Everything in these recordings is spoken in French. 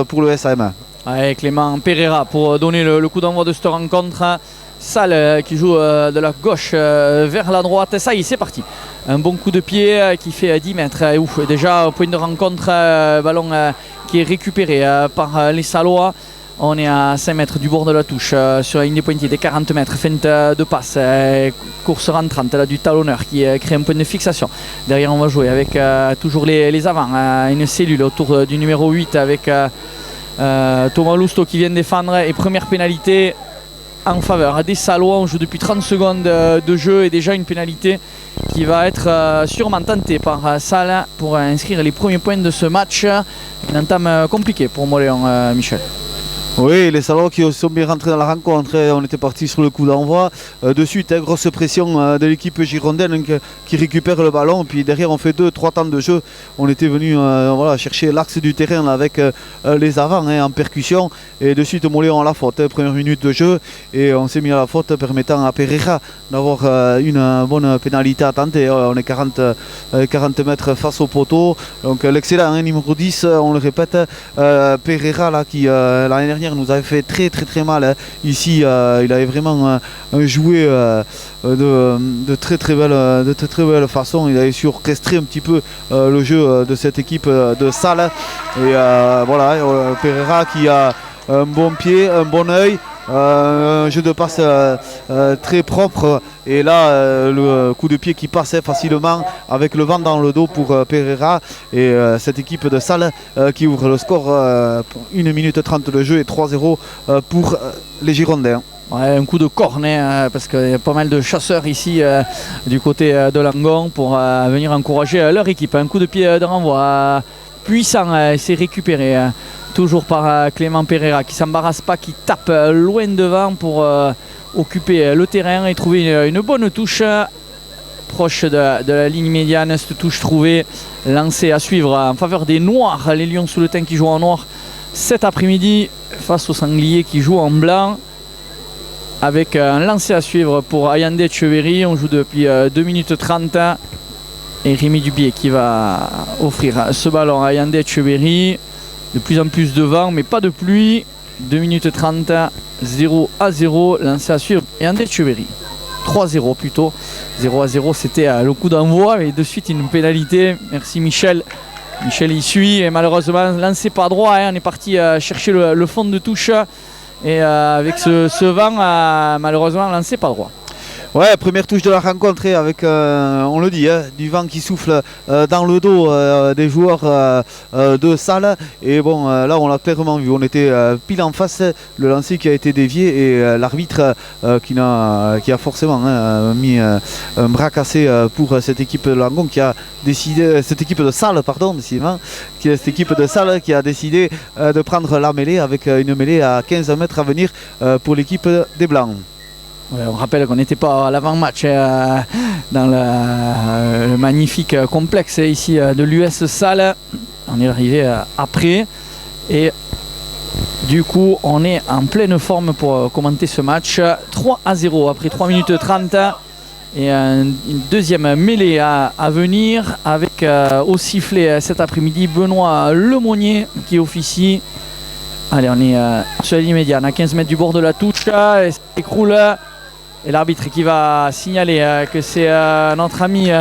pour le SAM. Ouais, Clément Pereira pour donner le coup d'envoi de cette rencontre. Salle qui joue de la gauche vers la droite. Ça y est, c'est parti. Un bon coup de pied qui fait 10 mètres. Ouf, déjà au point de rencontre, ballon qui est récupéré par les Sallois. On est à 5 mètres du bord de la touche sur la ligne des pointiers des 40 mètres. Feinte de passe, course rentrante là, du talonneur qui crée un point de fixation. Derrière, on va jouer avec toujours les avants. Une cellule autour du numéro 8 avec Thomas Lousteau qui vient défendre. Et première pénalité en faveur des Sallois. On joue depuis 30 secondes de jeu et déjà une pénalité qui va être sûrement tentée par Salle pour inscrire les premiers points de ce match. Une entame compliquée pour Moléon, Michel. Oui, les Sallois qui sont bien rentrés dans la rencontre, on était parti sur le coup d'envoi. De suite, grosse pression de l'équipe girondine qui récupère le ballon. Puis derrière, on fait 2-3 temps de jeu. On était venu chercher l'axe du terrain là, avec les avants en percussion. Et de suite, Moléon à la faute. Première minute de jeu. Et on s'est mis à la faute permettant à Pereira d'avoir une bonne pénalité à tenter. On est 40 mètres face au poteau. Donc l'excellent numéro 10, on le répète, Pereira là, qui l'année dernière nous avait fait très mal. Ici, il avait vraiment joué de très belle façon. Il avait su orchestrer un petit peu le jeu de cette équipe de Salle. Et Pereira qui a un bon pied, un bon œil. Un jeu de passe très propre et là le coup de pied qui passait facilement avec le vent dans le dos pour Pereira et cette équipe de Salle qui ouvre le score pour 1 minute 30 de jeu et 3-0 pour les Girondins. Ouais, un coup de cornet parce qu'il y a pas mal de chasseurs ici du côté de Langon pour venir encourager leur équipe. Un coup de pied de renvoi puissant, c'est récupéré. Toujours par Clément Pereira qui ne s'embarrasse pas, qui tape loin devant pour occuper le terrain et trouver une bonne touche proche de la ligne médiane. Cette touche trouvée, lancée à suivre en faveur des Noirs, les Lions sous le teint qui jouent en noir cet après-midi face aux Sangliers qui jouent en blanc. Avec un lancer à suivre pour Ayande Echeverry. On joue depuis 2 minutes 30 et Rémi Dubier qui va offrir ce ballon à Ayande Echeverry. De plus en plus de vent, mais pas de pluie. 2 minutes 30, 0-0. Lancé à suivre. Et André Echeverry. 3-0 plutôt. 0-0, c'était le coup d'envoi. Et de suite, une pénalité. Merci Michel. Michel y suit. Et malheureusement, lancé pas droit. On est parti chercher le fond de touche. Et avec ce vent, malheureusement, lancé pas droit. Ouais, première touche de la rencontre avec, on le dit, du vent qui souffle dans le dos des joueurs de Salle. Et bon, là on l'a clairement vu, on était pile en face, le lancer qui a été dévié et l'arbitre qui a forcément mis un bras cassé pour cette équipe de Langon qui a décidé, cette équipe de Salle, pardon, décidément, cette équipe de Salle qui a décidé de prendre la mêlée avec une mêlée à 15 mètres à venir pour l'équipe des Blancs. Ouais, on rappelle qu'on n'était pas à l'avant-match dans le magnifique complexe ici de l'US Salle. On est arrivé après et du coup on est en pleine forme pour commenter ce match. 3-0 après 3 minutes 30 et une deuxième mêlée à venir avec au sifflet cet après-midi Benoît Lemonnier qui officie. Allez, on est sur la ligne médiane à 15 mètres du bord de la touche et ça écroule. Et l'arbitre qui va signaler que c'est notre ami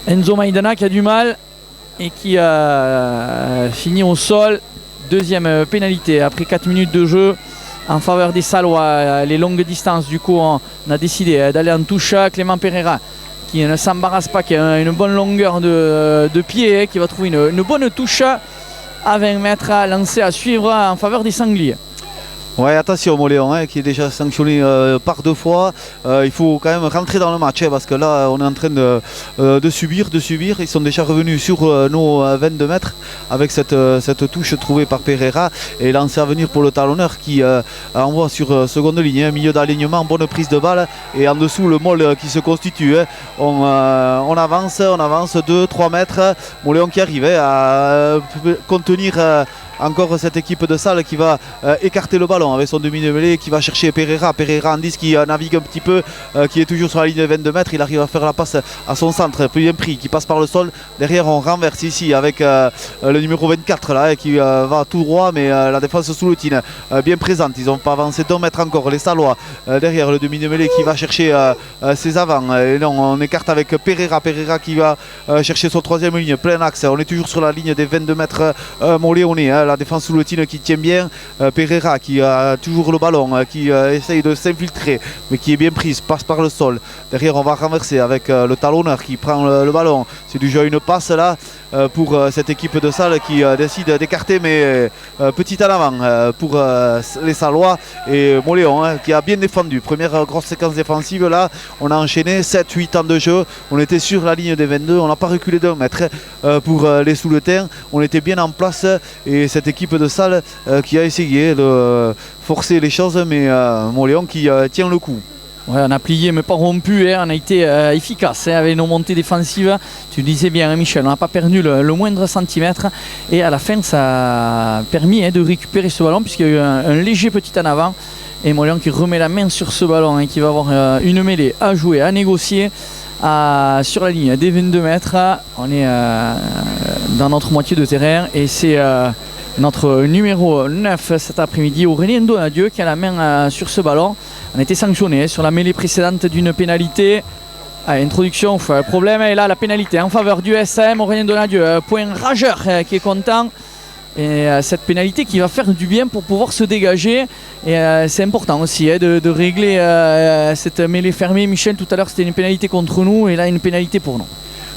Enzo Maidana qui a du mal et qui finit au sol. Deuxième pénalité après 4 minutes de jeu en faveur des Sallois. Les longues distances, du coup, on a décidé d'aller en touche. Clément Pereira qui ne s'embarrasse pas, qui a une bonne longueur de pied, qui va trouver une bonne touche à 20 mètres lancée à suivre en faveur des Sangliers. Ouais, attention Moléon qui est déjà sanctionné par 2 fois. Il faut quand même rentrer dans le match parce que là on est en train de subir. Ils sont déjà revenus sur nos 22 mètres avec cette touche trouvée par Pereira et lancé à venir pour le talonneur qui envoie sur seconde ligne, milieu d'alignement, bonne prise de balle et en dessous le môle qui se constitue. On avance 2-3 mètres. Moléon qui arrive à contenir encore cette équipe de Salles qui va écarter le ballon avec son demi de mêlée, qui va chercher Pereira en 10 qui navigue un petit peu, qui est toujours sur la ligne de 22 mètres. Il arrive à faire la passe à son centre, bien pris, qui passe par le sol. Derrière on renverse ici avec le numéro 24 là, qui va tout droit, mais la défense sous le tine bien présente. Ils n'ont pas avancé d'1 mètre encore, les Sallois. Derrière le demi de mêlée qui va chercher ses avants. Et non, on écarte avec Pereira qui va chercher son troisième ligne, plein axe. On est toujours sur la ligne des 22 mètres montléonais. La défense sous le tine qui tient bien. Pereira qui a toujours le ballon, qui essaye de s'infiltrer, mais qui est bien prise, passe par le sol. Derrière on va renverser avec le talonneur qui prend le ballon. C'est déjà une passe là pour cette équipe de Salles qui décide d'écarter, mais petit en avant pour les Sallois et Mauléon qui a bien défendu. Première grosse séquence défensive là, on a enchaîné 7-8 temps de jeu, on était sur la ligne des 22, on n'a pas reculé d'1 mètre pour les sous le terrain, on était bien en place et cette équipe de Salles qui a essayé de forcer les choses, mais Mauléon qui tient le coup. Ouais, on a plié mais pas rompu, on a été efficace avec nos montées défensives. Tu disais bien, Michel, on n'a pas perdu le moindre centimètre et à la fin ça a permis de récupérer ce ballon puisqu'il y a eu un léger petit en avant et Mauléon qui remet la main sur ce ballon et qui va avoir une mêlée à jouer, à négocier sur la ligne des 22 mètres. On est dans notre moitié de terrain et c'est notre numéro 9 cet après-midi, Aurélien Donadieu, qui a la main sur ce ballon. On a été sanctionné sur la mêlée précédente d'une pénalité. Introduction, problème, et là la pénalité en faveur du SM, Aurélien Donadieu, point rageur qui est content. Et cette pénalité qui va faire du bien pour pouvoir se dégager. Et c'est important aussi de régler cette mêlée fermée. Michel, tout à l'heure c'était une pénalité contre nous et là une pénalité pour nous.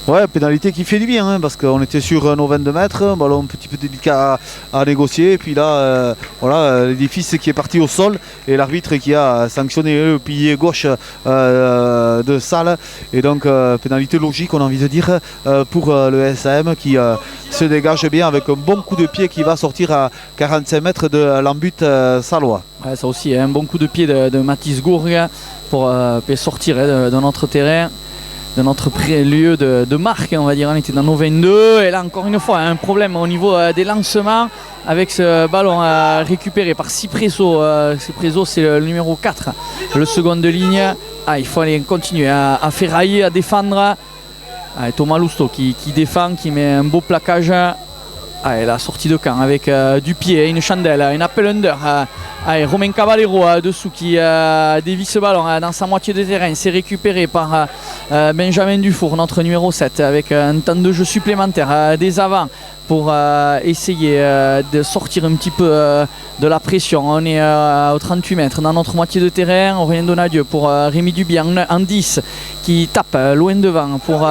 Ouais, pénalité qui fait du bien parce qu'on était sur nos 22 mètres, un ballon un petit peu délicat à négocier. Et puis là, voilà, l'édifice qui est parti au sol et l'arbitre qui a sanctionné le pilier gauche de Salles. Et donc, pénalité logique, on a envie de dire, pour le SM qui se dégage bien avec un bon coup de pied qui va sortir à 45 mètres de l'embut sallois. Ouais, ça aussi, un bon coup de pied de Mathis Gourg pour sortir de notre terrain, de notre lieu de marque, on va dire. On était dans nos 22 et là encore une fois un problème au niveau des lancements avec ce ballon récupéré par Cipresso. Cipresso c'est le numéro 4, le second de ligne. Il faut aller continuer à ferrailler, à défendre. Thomas Lousteau qui défend, qui met un beau plaquage. Et la sortie de camp avec du pied, une chandelle, une appel under. Romain Caballero dessous qui dévie ce ballon dans sa moitié de terrain. C'est récupéré par Benjamin Dufour, notre numéro 7, avec un temps de jeu supplémentaire des avants pour essayer de sortir un petit peu de la pression. On est aux 38 mètres dans notre moitié de terrain. Aurélien Donadieu pour Rémi Dubian en 10 qui tape loin devant pour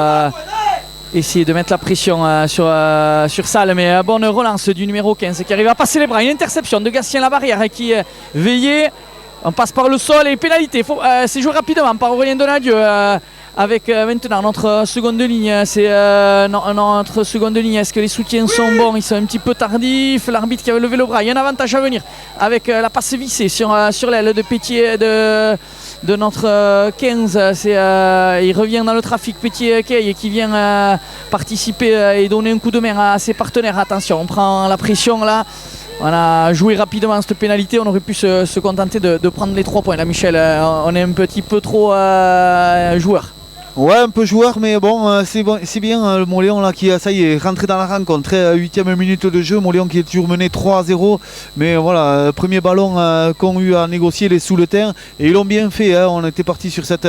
essayer de mettre la pression sur Salles, mais bonne relance du numéro 15 qui arrive à passer les bras. Une interception de Gatien Labarrière qui est veillé. On passe par le sol et pénalité. C'est joué rapidement par Aurélien Donadieu avec maintenant notre seconde ligne. C'est notre seconde ligne. Est-ce que les soutiens sont bons? Ils sont un petit peu tardifs. L'arbitre qui avait levé le bras. Il y a un avantage à venir avec la passe vissée sur l'aile de Pétier de notre 15, il revient dans le trafic. Petit Kay qui vient participer et donner un coup de main à ses partenaires. Attention, on prend la pression là. On a joué rapidement cette pénalité. On aurait pu se contenter de prendre les 3 points là, Michel. On est un petit peu trop joueur. Ouais, un peu joueur, mais bon, c'est bien le Mauléon là qui ça y est rentré dans la rencontre. 8e minute de jeu, Mauléon qui est toujours mené 3-0. Mais voilà, premier ballon qu'ont eu à négocier les sous le terrain et ils l'ont bien fait. On était parti sur cette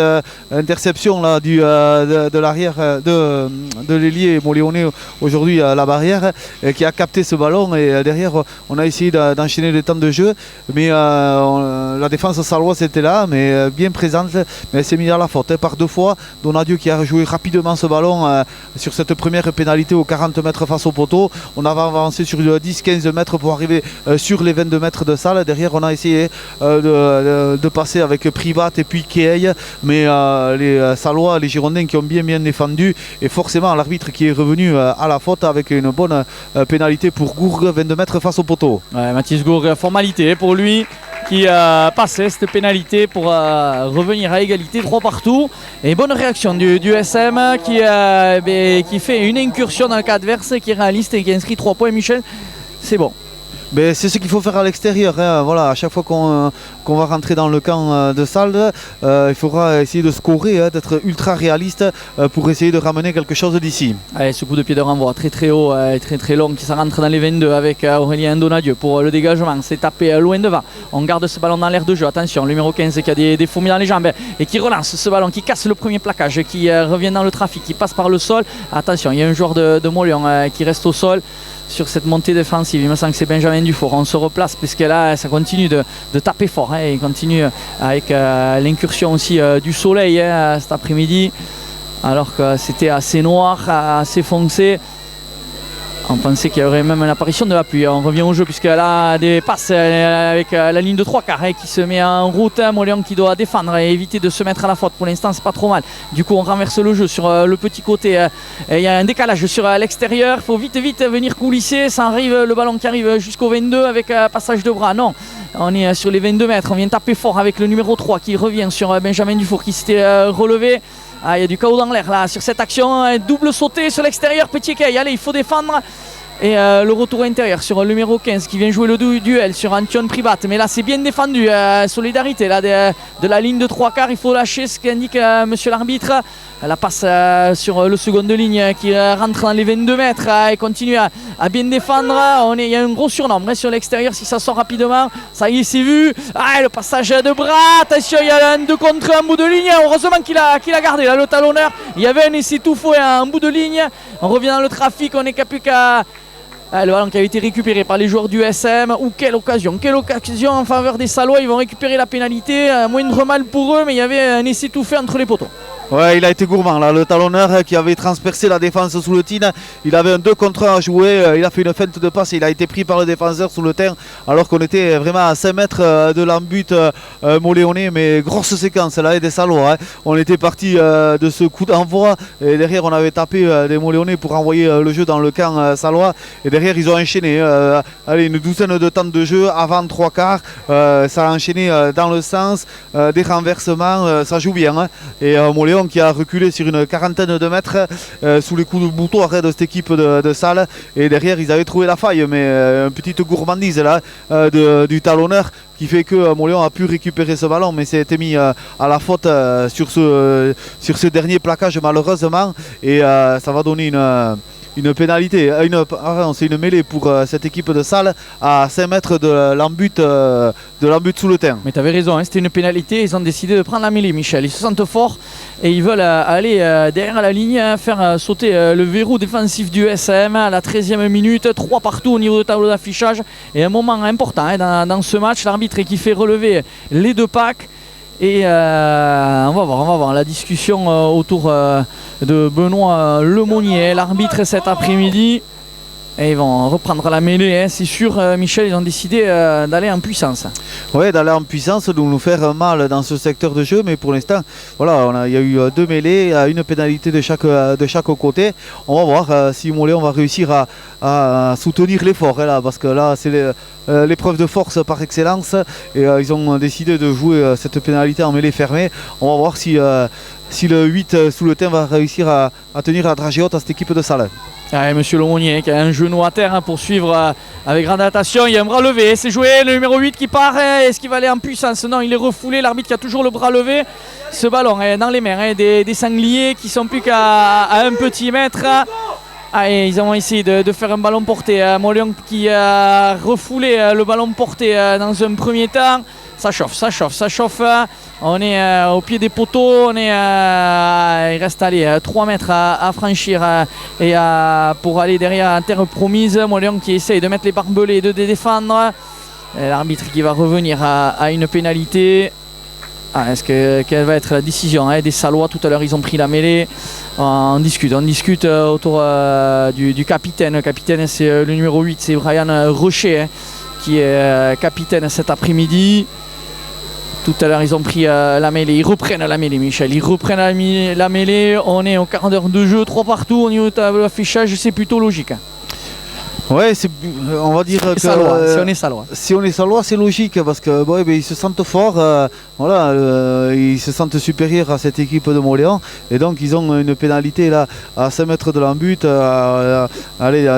interception là de l'arrière de l'ailier mauléonais aujourd'hui à la barrière qui a capté ce ballon et derrière on a essayé d'enchaîner le temps de jeu. Mais la défense salloise était là, mais bien présente, mais elle s'est mise à la faute par 2 fois. Donadieu qui a rejoué rapidement ce ballon sur cette première pénalité aux 40 mètres face au poteau. On avait avancé sur 10-15 mètres pour arriver sur les 22 mètres de Salles. Derrière on a essayé de passer avec Privat et puis Key, mais les Sallois, les Girondins qui ont bien défendu et forcément l'arbitre qui est revenu à la faute avec une bonne pénalité pour Gourg, 22 mètres face au poteau. Ouais, Mathis Gourg, formalité pour lui qui a passé cette pénalité pour revenir à égalité 3 partout. Et bonne réaction du SM qui fait une incursion dans le cas adverse, qui est réaliste et qui inscrit 3 points. Michel, c'est bon. Ben, c'est ce qu'il faut faire à l'extérieur. Hein. Voilà, à chaque fois qu'on va rentrer dans le camp de Salles, il faudra essayer de scorer, hein, d'être ultra réaliste pour essayer de ramener quelque chose d'ici. Allez, ce coup de pied de renvoi très très haut et très très long qui rentre dans les 22 avec Aurélien Donadieu pour le dégagement. C'est tapé loin devant. On garde ce ballon dans l'air de jeu. Attention, le numéro 15 qui a des fourmis dans les jambes et qui relance ce ballon, qui casse le premier plaquage, qui revient dans le trafic, qui passe par le sol. Attention, il y a un joueur de Montléon qui reste au sol sur cette montée défensive. Il me semble que c'est Benjamin Dufour. On se replace parce que là ça continue de taper fort, hein. Il continue avec l'incursion aussi du soleil, hein, cet après-midi, alors que c'était assez noir, assez foncé. On pensait qu'il y aurait même une apparition de la pluie. On revient au jeu puisque là des passes avec la ligne de 3 quarts, hein, qui se met en route. Montléon qui doit défendre et éviter de se mettre à la faute. Pour l'instant c'est pas trop mal. Du coup on renverse le jeu sur le petit côté. Il y a un décalage sur l'extérieur. Il faut vite venir coulisser. Ça arrive, le ballon qui arrive jusqu'au 22 avec passage de bras. Non, on est sur les 22 mètres. On vient taper fort avec le numéro 3 qui revient sur Benjamin Dufour qui s'était relevé. Ah, il y a du chaos dans l'air là sur cette action. Double sauté sur l'extérieur, Petit Kay. Allez, il faut défendre. Et le retour intérieur sur le numéro 15 qui vient jouer le duel sur Antion Privat. Mais là c'est bien défendu. Solidarité là, de la ligne de 3 quarts. Il faut lâcher ce qu'indique monsieur l'arbitre. La passe sur le second de ligne qui rentre dans les 22 mètres et continue à bien défendre. Il y a un gros surnombre sur l'extérieur. Si ça sort rapidement, ça y est, c'est vu. Le passage de bras. Attention, il y a un 2 contre 1 en bout de ligne. Heureusement qu'il a gardé là, le talonneur. Il y avait un essai tout faux en bout de ligne. On revient dans le trafic. On n'est plus qu'à... Le ballon qui a été récupéré par les joueurs du SM. Quelle occasion en faveur des Sallois. Ils vont récupérer la pénalité. Moindre mal pour eux, mais il y avait un essai tout fait entre les poteaux. Ouais, il a été gourmand là, le talonneur qui avait transpercé la défense sous le tin. Il avait un 2 contre 1 à jouer, il a fait une feinte de passe et il a été pris par le défenseur sous le terrain alors qu'on était vraiment à 5 mètres de l'embut moléonais. Mais grosse séquence là, des Sallois, hein. On était parti de ce coup d'envoi et derrière on avait tapé des moléonais pour envoyer le jeu dans le camp sallois. Et derrière ils ont enchaîné une douzaine de temps de jeu avant 3 quarts. Ça a enchaîné dans le sens des renversements, ça joue bien, hein. Et Montléon qui a reculé sur une quarantaine de mètres sous les coups de bouton de cette équipe de Salles. Et derrière ils avaient trouvé la faille, mais une petite gourmandise là du talonneur qui fait que Montléon a pu récupérer ce ballon, mais s'était mis à la faute sur ce dernier plaquage malheureusement. Et ça va donner une pénalité, c'est une mêlée pour cette équipe de Salles à 5 mètres de l'embut sous le terrain. Mais tu avais raison, hein, c'était une pénalité. Ils ont décidé de prendre la mêlée, Michel. Ils se sentent forts et ils veulent aller derrière la ligne, faire sauter le verrou défensif du SM à la 13e minute. 3 partout au niveau du tableau d'affichage. Et un moment important, hein, dans ce match, l'arbitre qui fait relever les 2 packs. Et on va voir la discussion autour de Benoît Lemonnier, l'arbitre cet après-midi. Et ils vont reprendre la mêlée, hein. C'est sûr, Michel, ils ont décidé d'aller en puissance. Oui, d'aller en puissance, de nous faire mal dans ce secteur de jeu. Mais pour l'instant, voilà, il y a eu 2 mêlées, une pénalité de chaque côté. On va voir si Montléon va réussir à soutenir l'effort, hein, là, parce que là, c'est l'épreuve de force par excellence. Et ils ont décidé de jouer cette pénalité en mêlée fermée. On va voir si le 8 sous le terrain va réussir à tenir la dragée haute à cette équipe de Salles. Monsieur Lemonnier qui a un genou à terre, hein, pour suivre avec grande attention. Il y a un bras levé, c'est joué, le numéro 8 qui part. Est-ce qu'il va aller en puissance? Non, il est refoulé. L'arbitre qui a toujours le bras levé. Ce ballon est dans les mains, hein, des sangliers qui sont plus qu'à 1 petit mètre. Ils ont essayé de faire un ballon porté. Montléon qui a refoulé le ballon porté dans un premier temps. Ça chauffe. On est au pied des poteaux. Il reste 3 mètres à franchir pour aller derrière la terre promise. Montléon qui essaye de mettre les barbelés et de défendre. L'arbitre qui va revenir à une pénalité. Quelle va être la décision, hein, des Sallois? Tout à l'heure ils ont pris la mêlée. On discute autour du capitaine. Le capitaine c'est le numéro 8, c'est Brian Rocher, hein, qui est capitaine cet après-midi. Tout à l'heure ils ont pris la mêlée, ils reprennent la mêlée, Michel, ils reprennent la mêlée. On est au quart d'heure de jeu, 3 partout au niveau de l'affichage, c'est plutôt logique. Ouais, on va dire que si on est salois. Si on est salois, c'est logique parce que ils se sentent forts, ils se sentent supérieurs à cette équipe de Mauléon et donc ils ont une pénalité là à 5 mètres de l'embut, à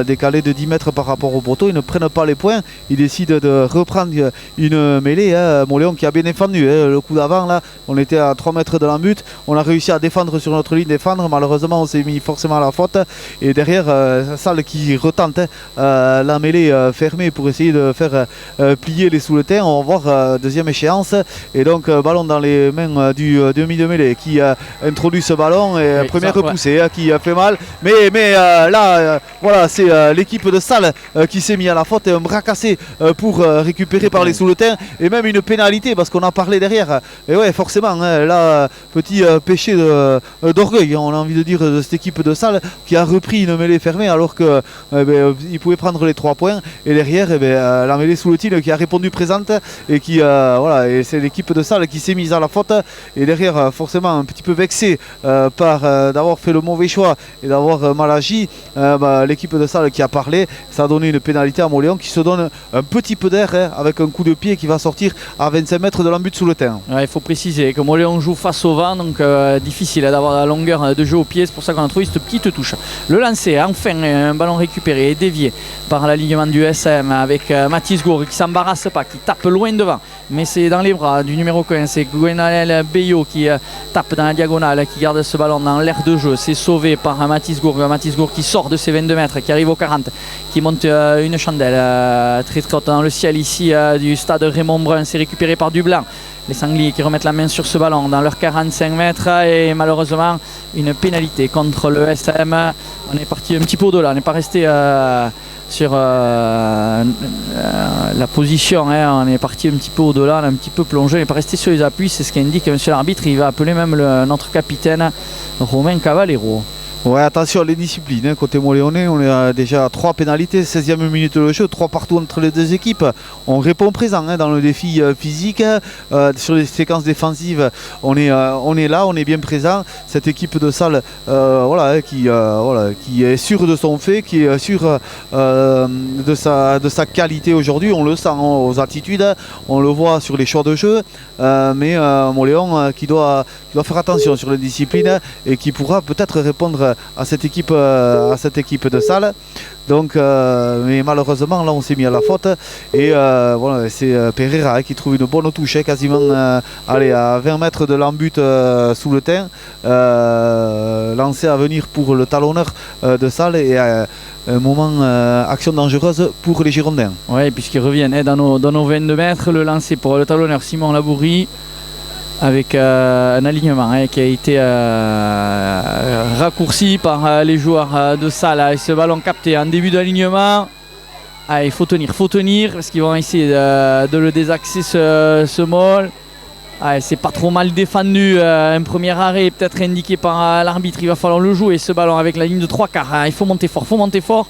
décaler de 10 mètres par rapport au poteau. Ils ne prennent pas les points, ils décident de reprendre une mêlée. Mauléon qui a bien défendu, le coup d'avant là, on était à 3 mètres de l'embut, on a réussi à défendre sur notre ligne, malheureusement on s'est mis forcément à la faute et derrière Salle qui retente la mêlée fermée pour essayer de faire plier les sous-le-temps. On va voir deuxième échéance et donc ballon dans les mains du demi de mêlée qui introduit ce ballon et oui, première repoussée qui fait mal mais là voilà, c'est l'équipe de Salle qui s'est mis à la faute et un bras cassé pour récupérer par les sous-le-temps et même une pénalité parce qu'on a parlé derrière et ouais forcément là petit péché d'orgueil on a envie de dire de cette équipe de Salle qui a repris une mêlée fermée alors que il pouvait prendre les 3 points et derrière la mêlée sous le tir qui a répondu présente et qui voilà, et c'est l'équipe de Salle qui s'est mise à la faute et derrière forcément un petit peu vexé par d'avoir fait le mauvais choix et d'avoir mal agi, l'équipe de Salle qui a parlé, ça a donné une pénalité à Mauléon qui se donne un petit peu d'air avec un coup de pied qui va sortir à 25 mètres de l'embut sous le terrain. Il faut préciser que Mauléon joue face au vent donc difficile d'avoir la longueur de jeu au pied, c'est pour ça qu'on a trouvé cette petite touche. Le lancer, enfin un ballon récupéré et dévié par l'alignement du SM avec Mathis Gourg qui s'embarrasse pas, qui tape loin devant mais c'est dans les bras du numéro 15, c'est Gwenaël Beyo qui tape dans la diagonale, qui garde ce ballon dans l'air de jeu, c'est sauvé par Mathis Gourg qui sort de ses 22 mètres, qui arrive aux 40, qui monte une chandelle très très haute dans le ciel ici du stade Raymond Brun, c'est récupéré par Dublanc. Les Sangliers qui remettent la main sur ce ballon dans leurs 45 mètres et malheureusement une pénalité contre le SM. On est parti un petit peu au-delà, on n'est pas resté sur la position, on est parti un petit peu au-delà, on a un petit peu plongé, on n'est pas resté sur les appuis, c'est ce qu'indique monsieur l'arbitre, il va appeler même notre capitaine Romain Cavallero. Ouais, attention les disciplines, côté Moléonais, on est déjà à 3 pénalités, 16e minute de jeu, 3 partout entre les deux équipes. On répond présent dans le défi physique, sur les séquences défensives, on est là, on est bien présent. Cette équipe de Salle qui est sûre de son fait, qui est sûre de sa qualité aujourd'hui, on le sent aux attitudes, on le voit sur les choix de jeu, mais Mauléon qui doit faire attention sur les disciplines et qui pourra peut-être répondre à cette équipe de Salle. Donc, mais malheureusement là on s'est mis à la faute et voilà, c'est Pereira qui trouve une bonne touche, quasiment à 20 mètres de l'embut sous le terrain, lancé à venir pour le talonneur de Salle et un moment action dangereuse pour les Girondins. Oui, puisqu'ils reviennent dans nos 22 mètres, le lancer pour le talonneur Simon Labourie avec un alignement qui a été raccourci par les joueurs de Salle. Ce ballon capté en début d'alignement. Il faut tenir parce qu'ils vont essayer de le désaxer ce maul. C'est pas trop mal défendu, un premier arrêt peut-être indiqué par l'arbitre, il va falloir le jouer ce ballon avec la ligne de 3/4. Il faut monter fort.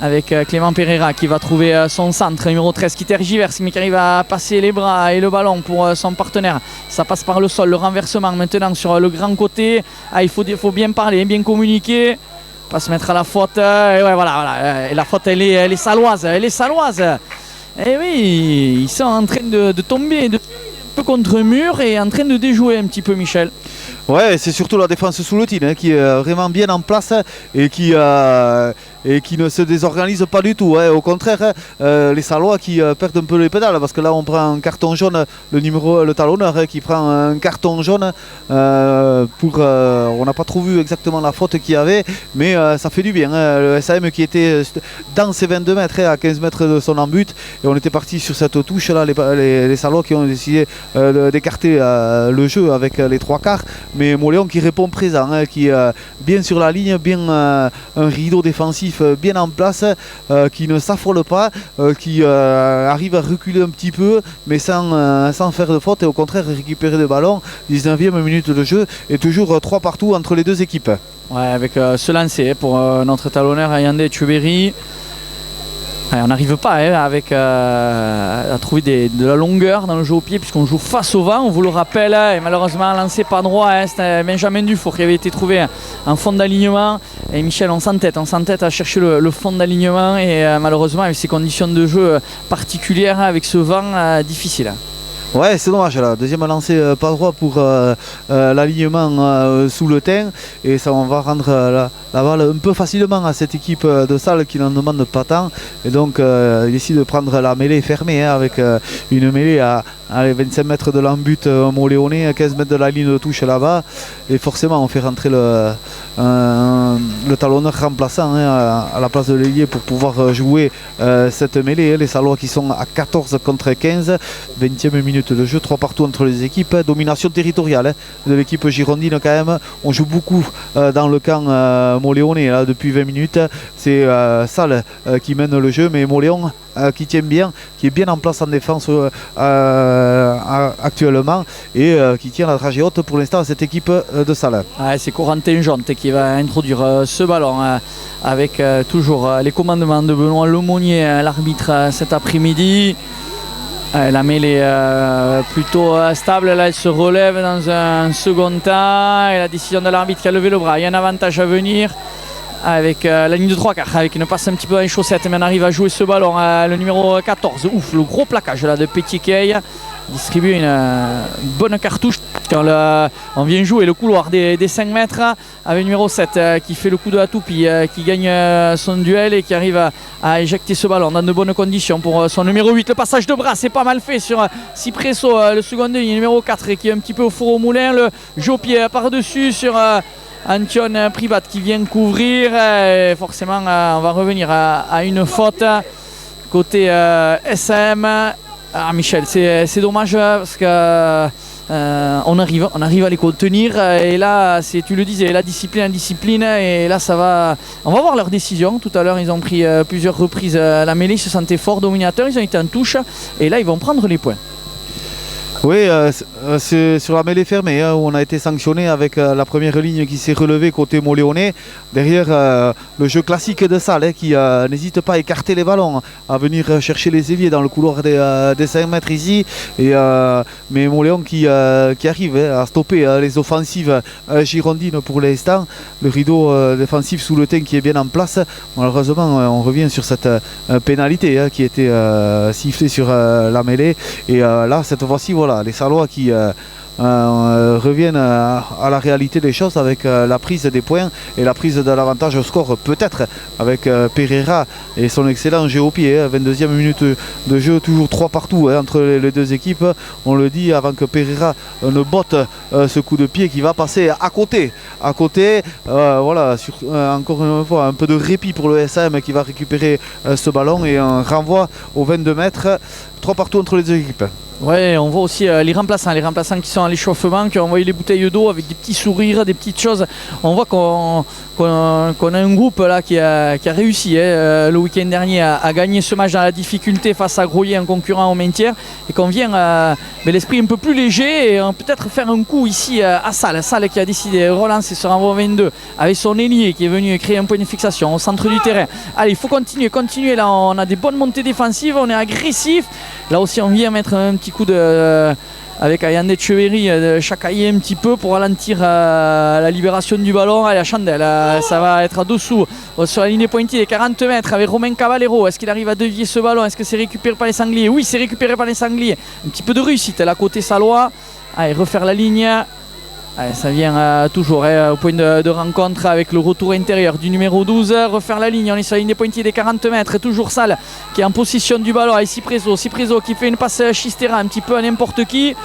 Avec Clément Pereira qui va trouver son centre, numéro 13 qui tergiverse mais qui arrive à passer les bras et le ballon pour son partenaire. Ça passe par le sol, le renversement maintenant sur le grand côté. Il faut bien parler, bien communiquer, pas se mettre à la faute. Et voilà. Et la faute elle est saloise. Et oui, ils sont en train de tomber un peu contre un mur et en train de déjouer un petit peu Michel. Ouais, c'est surtout la défense sous le tir qui est vraiment bien en place et qui ne se désorganise pas du tout. Au contraire, les Salois qui perdent un peu les pédales parce que là on prend un carton jaune, le talonneur qui prend un carton jaune on n'a pas trop vu exactement la faute qu'il y avait, mais ça fait du bien. Le SM qui était dans ses 22 mètres à 15 mètres de son embut et on était parti sur cette touche là, les Salois qui ont décidé d'écarter le jeu avec les 3/4. Mais Mauléon qui répond présent, qui est bien sur la ligne, bien un rideau défensif bien en place, qui ne s'affole pas, qui arrive à reculer un petit peu, mais sans faire de faute et au contraire récupérer le ballon. 19e minute de jeu et toujours 3 partout entre les deux équipes. Ouais, avec ce lancer pour notre talonneur Yandé Tchouberry. On n'arrive pas à trouver de la longueur dans le jeu au pied puisqu'on joue face au vent, on vous le rappelle, et malheureusement lancé pas droit, c'était Benjamin Dufour qui avait été trouvé en fond d'alignement, et Michel on s'entête à chercher le fond d'alignement, et malheureusement avec ces conditions de jeu particulières, avec ce vent difficile. Ouais, c'est dommage là. Deuxième lancé pas droit pour l'alignement sous le teint, et ça on va rendre la balle un peu facilement à cette équipe de Salles qui n'en demande pas tant, et donc il décide de prendre la mêlée fermée avec une mêlée à 25 mètres de l'embut Moléonais, à 15 mètres de la ligne de touche là-bas, et forcément on fait rentrer le talonneur remplaçant à la place de l'ailier pour pouvoir jouer cette mêlée. Les Sallois qui sont à 14 contre 15, 20e minute de jeu, 3 partout entre les équipes, domination territoriale de l'équipe girondine quand même. On joue beaucoup dans le camp Moléonais là, depuis 20 minutes, c'est Salles qui mène le jeu, mais Moléon qui tient bien, qui est bien en place en défense actuellement, et qui tient la dragée haute pour l'instant à cette équipe de Salles. C'est Corentin Jonte qui va introduire ce ballon avec toujours les commandements de Benoît Lemonnier, l'arbitre cet après-midi. La mêlée plutôt stable, là elle se relève dans un second temps, et la décision de l'arbitre qui a levé le bras, il y a un avantage à venir avec la ligne de 3 quarts, avec une passe un petit peu dans les chaussettes, mais on arrive à jouer ce ballon, le numéro 14, ouf, le gros plaquage là de Petit-Kay, distribue une bonne cartouche quand on vient jouer le couloir des 5 mètres avec le numéro 7 qui fait le coup de la toupie, qui gagne son duel et qui arrive à éjecter ce ballon dans de bonnes conditions pour son numéro 8. Le passage de bras c'est pas mal fait sur Cipresso, le second ligne, numéro 4 qui est un petit peu au four au moulin, le jeu au pied par-dessus sur Antion Privat qui vient couvrir, et forcément on va revenir à une faute côté SM. Michel, c'est dommage parce que on arrive à les contenir, et là tu le disais, la discipline, et là on va voir leur décision. Tout à l'heure ils ont pris plusieurs reprises la mêlée, ils se sentaient fort dominateurs, ils ont été en touche, et là ils vont prendre les points. Oui, c'est sur la mêlée fermée où on a été sanctionné avec la première ligne qui s'est relevée côté Moléonais. Derrière le jeu classique de Salles qui n'hésite pas à écarter les ballons, à venir chercher les ailiers dans le couloir des 5 mètres ici. Mais Moléon qui arrive à stopper les offensives girondines pour l'instant. Le rideau défensif sous le teint qui est bien en place. Malheureusement, on revient sur cette pénalité qui était sifflée sur la mêlée. Et là, cette fois-ci, voilà, les Sallois qui reviennent à la réalité des choses avec la prise des points et la prise de l'avantage au score, peut-être avec Pereira et son excellent jeu au pied. 22e minute de jeu, toujours 3 partout entre les deux équipes. On le dit avant que Pereira ne botte ce coup de pied qui va passer à côté. Voilà, encore une fois, un peu de répit pour le SM qui va récupérer ce ballon, et un renvoi aux 22 mètres. 3 partout entre les deux équipes. Ouais, on voit aussi les remplaçants qui sont à l'échauffement, qui ont envoyé les bouteilles d'eau avec des petits sourires, des petites choses. On voit qu'on a un groupe là qui a réussi le week-end dernier à gagner ce match dans la difficulté face à Groyer, un concurrent au maintien, et qu'on vient l'esprit un peu plus léger, et peut-être faire un coup ici à Salles qui a décidé de relancer ce renvoi 22 avec son ailier qui est venu créer un point de fixation au centre du terrain. Allez, il faut continuer, là on a des bonnes montées défensives, on est agressif. Là aussi on vient mettre un petit coup avec Ayande Echeverry de chacailler un petit peu pour ralentir la libération du ballon. Allez, à Chandel, ça va être à dessous sur la ligne pointée des 40 mètres avec Romain Cavallero. Est-ce qu'il arrive à dévier ce ballon? Est-ce que c'est récupéré par les Sangliers? Oui, c'est récupéré par les Sangliers. Un petit peu de réussite là côté Sallois. Allez, refaire la ligne. Allez, ça vient toujours au point de rencontre avec le retour intérieur du numéro 12. Refaire la ligne, on est sur la ligne des pointillés des 40 mètres. Toujours Salles qui est en possession du ballon avec Cipresso qui fait une passe Chistera un petit peu à n'importe qui.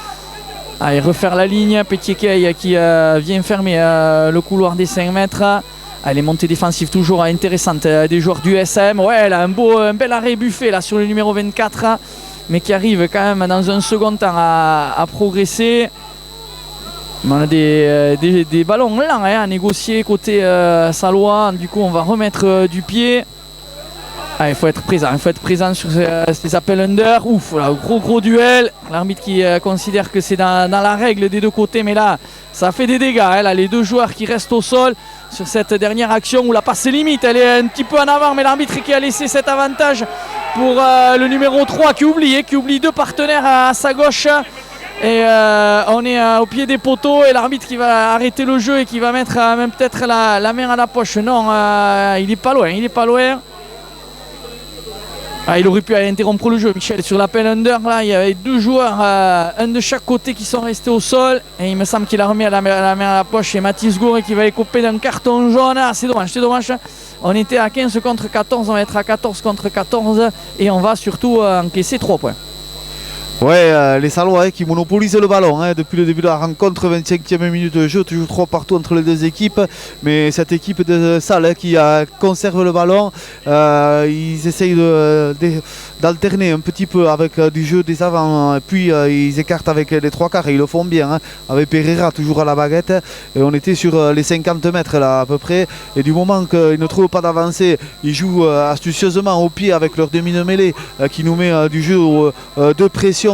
Allez, refaire la ligne. Petit-Kay qui vient fermer le couloir des 5 mètres. Allez, montée défensive toujours intéressante des joueurs du SM. Ouais, là, un bel arrêt Buffet là, sur le numéro 24, mais qui arrive quand même dans un second temps à progresser. On a des ballons lents à négocier côté Sallois. Du coup on va remettre du pied. il faut être présent sur ces appels under. Ouf, là, gros duel. L'arbitre qui considère que c'est dans la règle des deux côtés, mais là, ça fait des dégâts. Là, les deux joueurs qui restent au sol sur cette dernière action où la passe limite, elle est un petit peu en avant, mais l'arbitre qui a laissé cet avantage pour le numéro 3 qui oublie deux partenaires à sa gauche. Et on est au pied des poteaux et l'arbitre qui va arrêter le jeu et qui va mettre même peut-être la main à la poche. Non, il n'est pas loin. Il aurait pu interrompre le jeu, Michel. Sur l'appel under, là, il y avait deux joueurs, un de chaque côté, qui sont restés au sol. Et il me semble qu'il a remis la main à la poche. Et Mathis Gouré qui va écoper d'un carton jaune. C'est dommage. On était à 15 contre 14, on va être à 14 contre 14. Et on va surtout encaisser 3 points. Ouais, les Sallois qui monopolisent le ballon depuis le début de la rencontre, 25e minute de jeu, toujours 3 partout entre les deux équipes. Mais cette équipe de Salles qui conserve le ballon, ils essayent d'alterner un petit peu avec du jeu des avants, et puis ils écartent avec les 3 quarts et ils le font bien, avec Pereira toujours à la baguette. Et on était sur les 50 mètres là à peu près. Et du moment qu'ils ne trouvent pas d'avancée, ils jouent astucieusement au pied avec leur demi-mêlée qui nous met du jeu de pression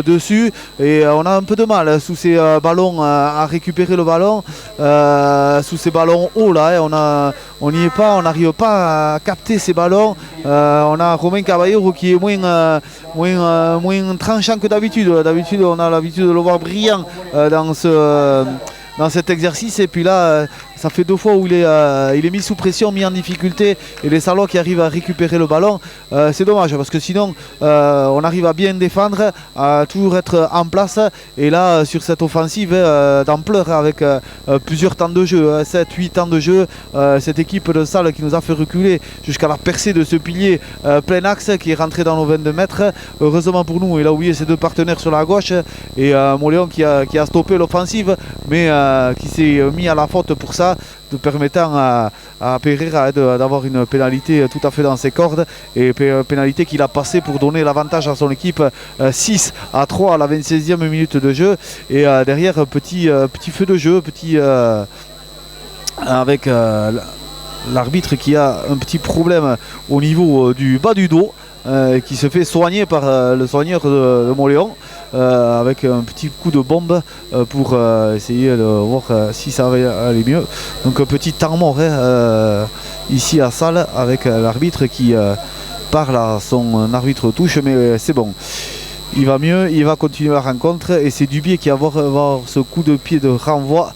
dessus, et on a un peu de mal sous ces ballons à récupérer le ballon, sous ces ballons hauts là, on n'y est pas, on n'arrive pas à capter ces ballons. On a Romain Caballero qui est moins tranchant que d'habitude. D'habitude on a l'habitude de le voir brillant dans cet exercice, et puis là ça fait 2 fois où il est mis sous pression, mis en difficulté, et les Sallois qui arrivent à récupérer le ballon, c'est dommage parce que sinon on arrive à bien défendre, à toujours être en place, et là sur cette offensive d'ampleur avec plusieurs temps de jeu, 7-8 temps de jeu, cette équipe de Salles qui nous a fait reculer jusqu'à la percée de ce pilier plein axe qui est rentré dans nos 22 mètres. Heureusement pour nous, il a oublié ses 2 partenaires sur la gauche, et Moléon qui a stoppé l'offensive, mais qui s'est mis à la faute pour ça, de permettant à Pereira d'avoir une pénalité tout à fait dans ses cordes, et pénalité qu'il a passée pour donner l'avantage à son équipe, 6-3 à la 26e minute de jeu. Et derrière, petit feu de jeu, avec l'arbitre qui a un petit problème au niveau du bas du dos, qui se fait soigner par le soigneur de Moléon, avec un petit coup de bombe pour essayer de voir si ça va aller mieux. Donc un petit temps mort ici à Salles, avec l'arbitre qui parle à son arbitre touche, mais c'est bon. Il va mieux, il va continuer la rencontre, et c'est Dubié qui va avoir ce coup de pied de renvoi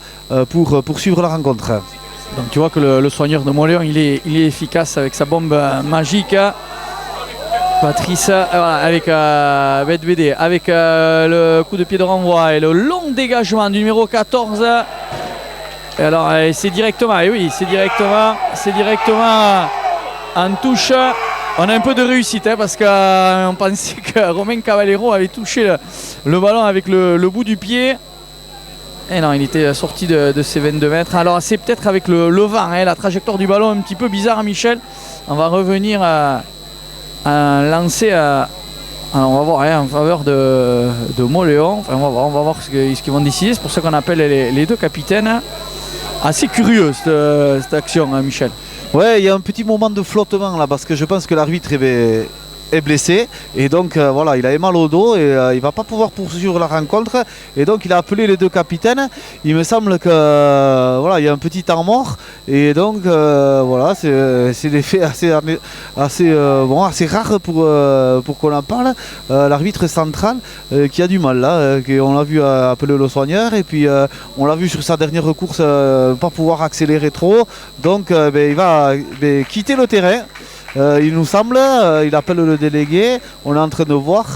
pour poursuivre la rencontre. Donc tu vois que le soigneur de Moléon, il est efficace avec sa bombe magique. Patrice, voilà, avec Bedvedé, avec le coup de pied de renvoi et le long dégagement du numéro 14. Et alors c'est directement en touche. On a un peu de réussite parce qu'on pensait que Romain Caballero avait touché le ballon avec le bout du pied. Et non, il était sorti de ses 22 mètres. Alors c'est peut-être avec le vent, la trajectoire du ballon un petit peu bizarre, Michel. On va revenir à lancer alors on va voir en faveur de Moléon. Enfin, on va voir ce qu'ils vont décider. C'est pour ça qu'on appelle les deux capitaines. Assez curieux cette action, Michel. Ouais, il y a un petit moment de flottement là, parce que je pense que l'arbitre est blessé, et donc voilà, il avait mal au dos, et il va pas pouvoir poursuivre la rencontre, et donc il a appelé les 2 capitaines. Il me semble que voilà, il y a un petit temps mort, et donc voilà, c'est des faits assez rares pour qu'on en parle. L'arbitre central qui a du mal là, on l'a vu appeler le soigneur, et puis on l'a vu sur sa dernière course pas pouvoir accélérer trop, donc il va quitter le terrain. Il nous semble, il appelle le délégué, on est en train de voir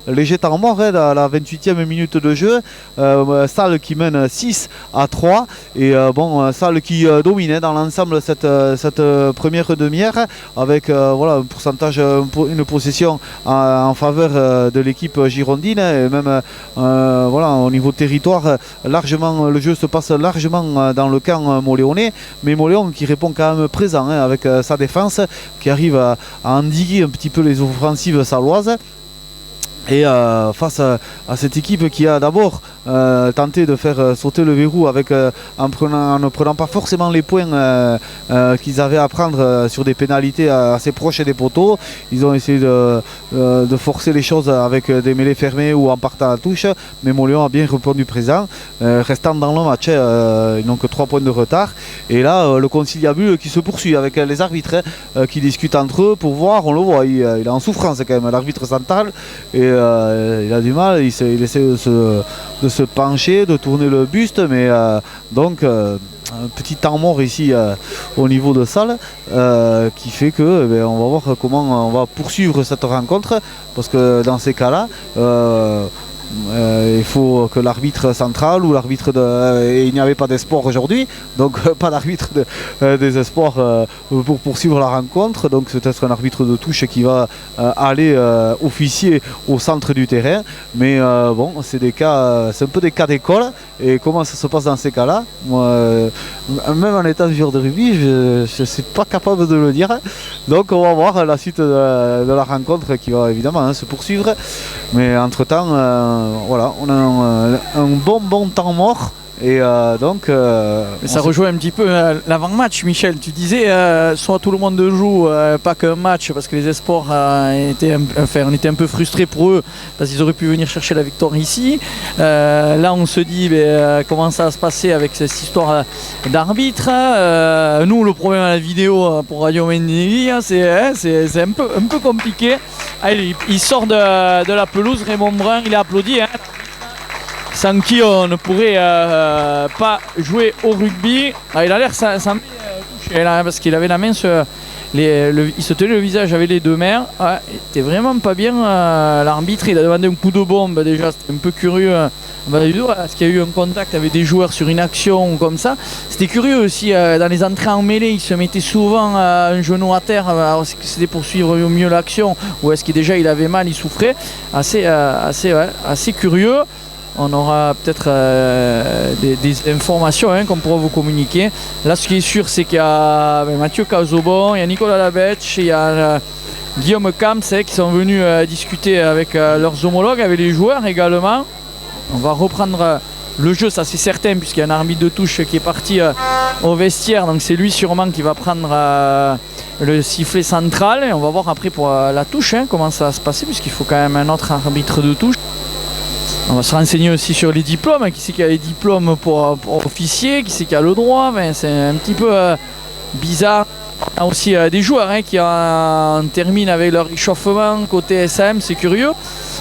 léger temps mort à la 28e minute de jeu, Salles qui mène 6-3, et Salles qui domine dans l'ensemble cette première demi-heure, avec un pourcentage, une possession en faveur de l'équipe girondine, et même au niveau territoire, le jeu se passe largement dans le camp moléonais, mais Moléon qui répond quand même présent avec sa défense, qui arrive à endiguer un petit peu les offensives salloises. Et face à cette équipe qui a d'abord tenté de faire sauter le verrou en ne prenant pas forcément les points qu'ils avaient à prendre sur des pénalités assez proches des poteaux. Ils ont essayé de forcer les choses avec des mêlées fermées ou en partant à la touche, mais Montléon a bien répondu présent. Restant dans le match, ils n'ont que 3 points de retard. Et là, le conciliabule qui se poursuit avec les arbitres qui discutent entre eux pour voir, on le voit, il est en souffrance quand même, l'arbitre central. Et il a du mal, il essaie de se pencher, de tourner le buste, mais donc un petit temps mort ici au niveau de salle qui fait que on va voir comment on va poursuivre cette rencontre, parce que dans ces cas-là il faut que l'arbitre central ou l'arbitre il n'y avait pas d'espoir aujourd'hui, donc pas d'arbitre des espoirs pour poursuivre la rencontre, donc c'est peut-être un arbitre de touche qui va aller officier au centre du terrain, mais bon, c'est un peu des cas d'école. Et comment ça se passe dans ces cas-là, moi, même en étant joueur de rugby, je ne suis pas capable de le dire, donc on va voir la suite de la rencontre qui va évidemment se poursuivre, mais entre temps voilà, on a un bon temps mort. Et donc ça rejoint un petit peu l'avant-match, Michel. Tu disais soit tout le monde joue, pas qu'un match, parce que les espoirs on était un peu frustrés pour eux parce qu'ils auraient pu venir chercher la victoire ici. Là on se dit comment ça va se passer avec cette histoire d'arbitre. Nous, le problème à la vidéo pour Radio Mendélie, c'est un peu compliqué. Allez, il sort de la pelouse, Raymond Brun, il est applaudi, sans qui on ne pourrait pas jouer au rugby. Il a l'air touché là, parce qu'il avait la main il se tenait le visage avec les 2 mains. Il était vraiment pas bien, l'arbitre. Il a demandé un coup de bombe déjà, c'était un peu curieux. Est-ce qu'il y a eu un contact avec des joueurs sur une action ou comme ça? C'était curieux aussi, dans les entrées en mêlée, il se mettait souvent un genou à terre. Est-ce que c'était pour suivre au mieux l'action, ou est-ce que déjà il avait mal, il souffrait? Assez curieux. On aura peut-être des informations qu'on pourra vous communiquer. Là, ce qui est sûr, c'est qu'il y a Mathieu Cazobon, il y a Nicolas Labetche, il y a Guillaume Camps qui sont venus discuter avec leurs homologues, avec les joueurs également. On va reprendre le jeu, ça c'est certain, puisqu'il y a un arbitre de touche qui est parti au vestiaire. Donc c'est lui sûrement qui va prendre le sifflet central. Et on va voir après pour la touche comment ça va se passer, puisqu'il faut quand même un autre arbitre de touche. On va se renseigner aussi sur les diplômes, qui c'est qui a les diplômes pour officier, qui c'est qui a le droit, mais c'est un petit peu bizarre. On a aussi des joueurs qui en terminent avec leur échauffement côté SM, c'est curieux.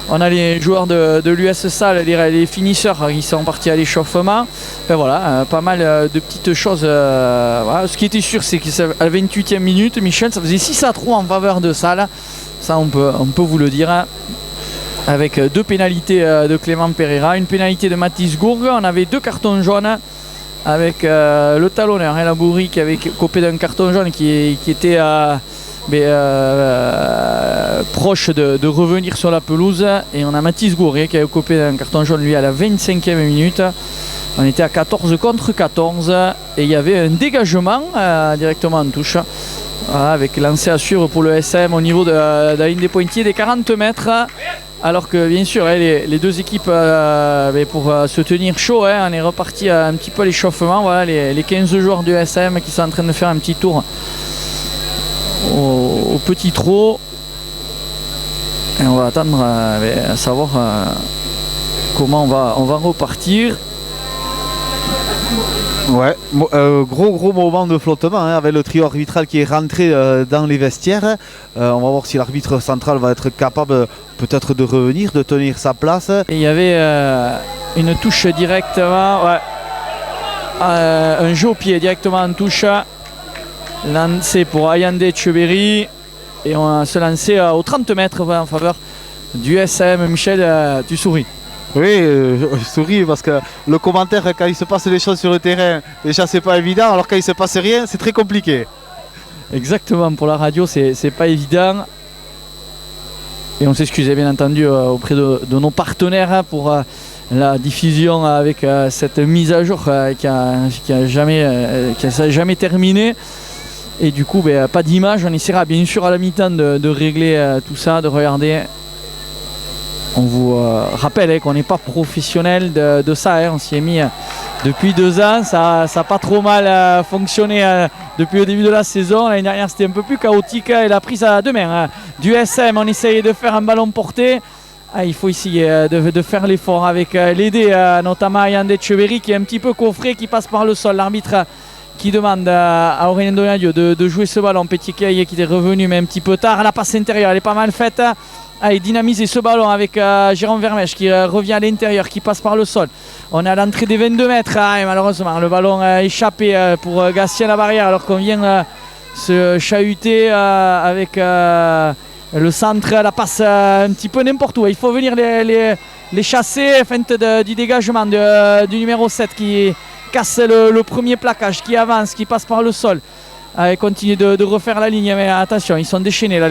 On a les joueurs de l'US Salle, les finisseurs qui sont partis à l'échauffement. Enfin, voilà, pas mal de petites choses. Voilà. Ce qui était sûr, c'est qu'à la 28e minute, Michel, ça faisait 6-3 en faveur de Salle. Ça, on peut vous le dire. Avec 2 pénalités de Clément Pereira, une pénalité de Mathis Gourgue. On avait 2 cartons jaunes avec le talonneur Labouri qui avait copé d'un carton jaune qui était proche de revenir sur la pelouse. Et on a Mathis Gourgue qui avait copé d'un carton jaune lui à la 25e minute. On était à 14 contre 14 et il y avait un dégagement directement en touche. Voilà, avec lancé à suivre pour le SM au niveau de la ligne des pointillés des 40 mètres. Alors que bien sûr les 2 équipes pour se tenir chaud, on est reparti un petit peu à l'échauffement. Voilà, les 15 joueurs du SM qui sont en train de faire un petit tour au petit trot. Et on va attendre à savoir comment on va repartir. Ouais, gros moment de flottement avec le trio arbitral qui est rentré dans les vestiaires. On va voir si l'arbitre central va être capable peut-être de revenir, de tenir sa place. Et il y avait une touche directement, un jeu au pied directement en touche, lancé pour Ayande Echeverry, et on va se lancer aux 30 mètres en faveur du SM. Michel, tu souris? Oui, je souris parce que le commentaire, quand il se passe des choses sur le terrain, déjà c'est pas évident, alors quand il se passe rien, c'est très compliqué. Exactement, pour la radio, c'est pas évident. Et on s'excusait bien entendu auprès de nos partenaires pour la diffusion avec cette mise à jour qui a jamais terminé. Et du coup, pas d'image. On essaiera bien sûr à la mi-temps de régler tout ça, de regarder. On vous rappelle qu'on n'est pas professionnel de ça. On s'y est mis depuis 2 ans. Ça n'a pas trop mal fonctionné depuis le début de la saison. L'année dernière, c'était un peu plus chaotique. Et la prise à 2 mains du SM, on essaye de faire un ballon porté. Il faut essayer de faire l'effort avec l'aider, notamment Yann Etcheverry qui est un petit peu coffré, qui passe par le sol. L'arbitre qui demande à Aurélien Donadio de jouer ce ballon. Petit Caille qui est revenu mais un petit peu tard. La passe intérieure, elle est pas mal faite. Et dynamiser ce ballon avec Jérôme Vermèche qui revient à l'intérieur, qui passe par le sol. On est à l'entrée des 22 mètres. Et malheureusement, le ballon a échappé pour Gatien Labarrière alors qu'on vient se chahuter avec le centre, la passe un petit peu n'importe où. Il faut venir les chasser. Feinte du dégagement du numéro 7 qui casse le premier plaquage, qui avance, qui passe par le sol. Il continue de refaire la ligne, mais attention, ils sont déchaînés là,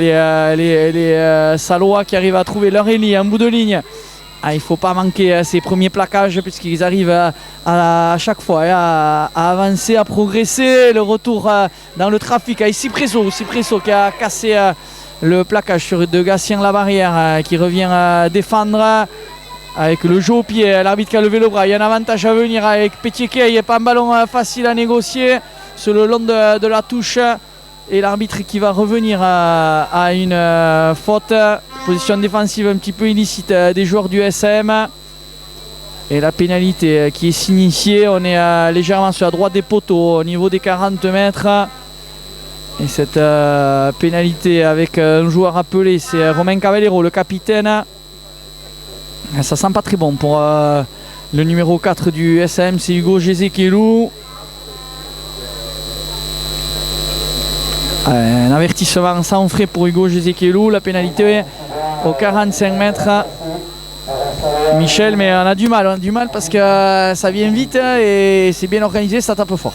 les Salois qui arrivent à trouver leur Elie en bout de ligne. Il ne faut pas manquer ces premiers plaquages puisqu'ils arrivent à chaque fois à avancer, à progresser. Le retour dans le trafic avec Cipresso qui a cassé le plaquage de Gatien Labarrière qui revient défendre avec le jeu au pied. L'arbitre qui a levé le bras. Il y a un avantage à venir avec Pétiquet. Il n'y a pas un ballon facile à négocier sur le long de la touche. Et l'arbitre qui va revenir à une faute. Position défensive un petit peu illicite des joueurs du SM. Et la pénalité qui est signifiée. On est légèrement sur la droite des poteaux au niveau des 40 mètres. Et cette pénalité avec un joueur appelé, c'est Romain Cavallero, le capitaine. Et ça sent pas très bon pour le numéro 4 du SM, c'est Hugo Gézékelou. Un avertissement sans frais pour Hugo Gézékelou. La pénalité aux 45 mètres. Michel, mais on a du mal parce que ça vient vite et c'est bien organisé, ça tape fort.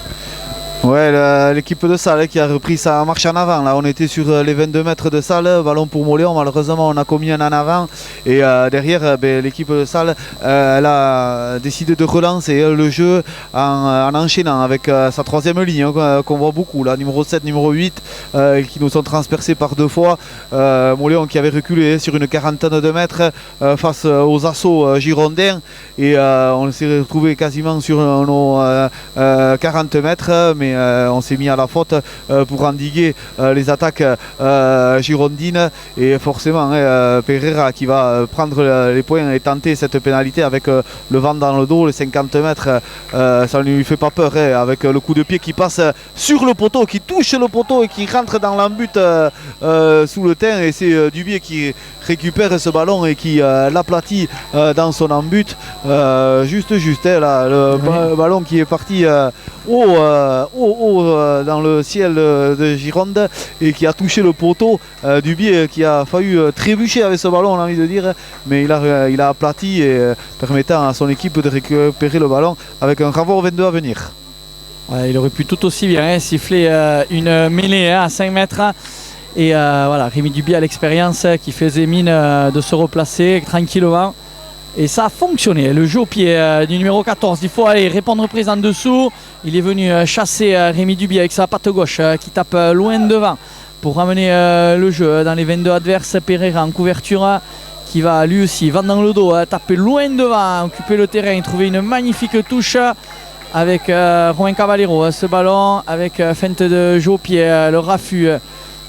Ouais, l'équipe de Salles qui a repris sa marche en avant. Là, on était sur les 22 mètres de Salles, ballon pour Moléon. Malheureusement, on a commis un en avant. Et derrière, l'équipe de Salles, elle a décidé de relancer le jeu en enchaînant avec sa 3e ligne qu'on voit beaucoup. Là, numéro 7, numéro 8, qui nous sont transpercés par 2 fois. Moléon qui avait reculé sur une 40aine de mètres face aux assauts girondins. Et on s'est retrouvé quasiment sur nos 40 mètres. Mais on s'est mis à la faute pour endiguer les attaques girondines et forcément Pereira qui va prendre les points et tenter cette pénalité avec le vent dans le dos, les 50 mètres, ça ne lui fait pas peur avec le coup de pied qui passe sur le poteau, qui touche le poteau et qui rentre dans l'embut sous le teint, et c'est Dubié qui récupère ce ballon et qui l'aplatit dans son embut juste là, le ballon qui est parti haut dans le ciel de Gironde et qui a touché le poteau. Dubié qui a failli trébucher avec ce ballon, on a envie de dire, mais il a aplati et permettant à son équipe de récupérer le ballon avec un renvoi 22 à venir. Ouais, il aurait pu tout aussi bien siffler une mêlée à 5 mètres. Et voilà, Rémi Dubié a l'expérience qui faisait mine de se replacer tranquillement. Et ça a fonctionné. Le jeu au pied du numéro 14, il faut aller répondre présent dessous. Il est venu chasser Rémi Dubié avec sa patte gauche qui tape loin devant pour ramener le jeu dans les 22 adverses. Pereira en couverture qui va lui aussi, vent dans le dos, taper loin devant, occuper le terrain, trouver une magnifique touche avec Romain Cavallero. Ce ballon avec feinte de jeu au pied, le raffut.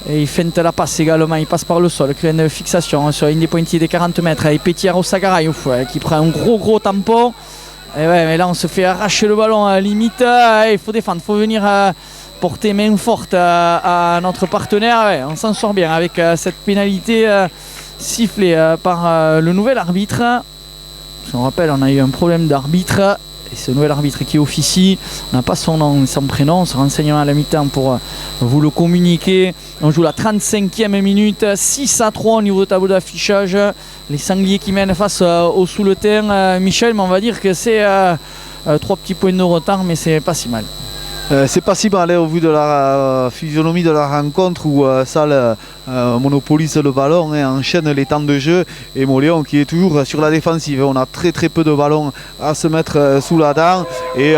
Et il feinte la passe également, il passe par le sol, crée une fixation sur une des pointillés des 40 mètres. Et Pétiaro Sagarayouf qui prend un gros tampon. Et ouais, mais là on se fait arracher le ballon à limite. Il faut défendre, il faut venir porter main forte à notre partenaire. Ouais, on s'en sort bien avec cette pénalité sifflée par le nouvel arbitre. Je me rappelle, on a eu un problème d'arbitre. Et ce nouvel arbitre qui officie, on n'a pas son nom et son prénom, on se renseignera à la mi-temps pour vous le communiquer. On joue la 35e minute, 6-3 au niveau de tableau d'affichage. Les sangliers qui mènent face au Souletin. Michel, mais on va dire que c'est 3 petits points de retard, mais c'est pas si mal. C'est pas si mal au vu de la physionomie de la rencontre où Salles monopolise le ballon et enchaîne les temps de jeu, et Moléon qui est toujours sur la défensive. On a très peu de ballons à se mettre sous la dent et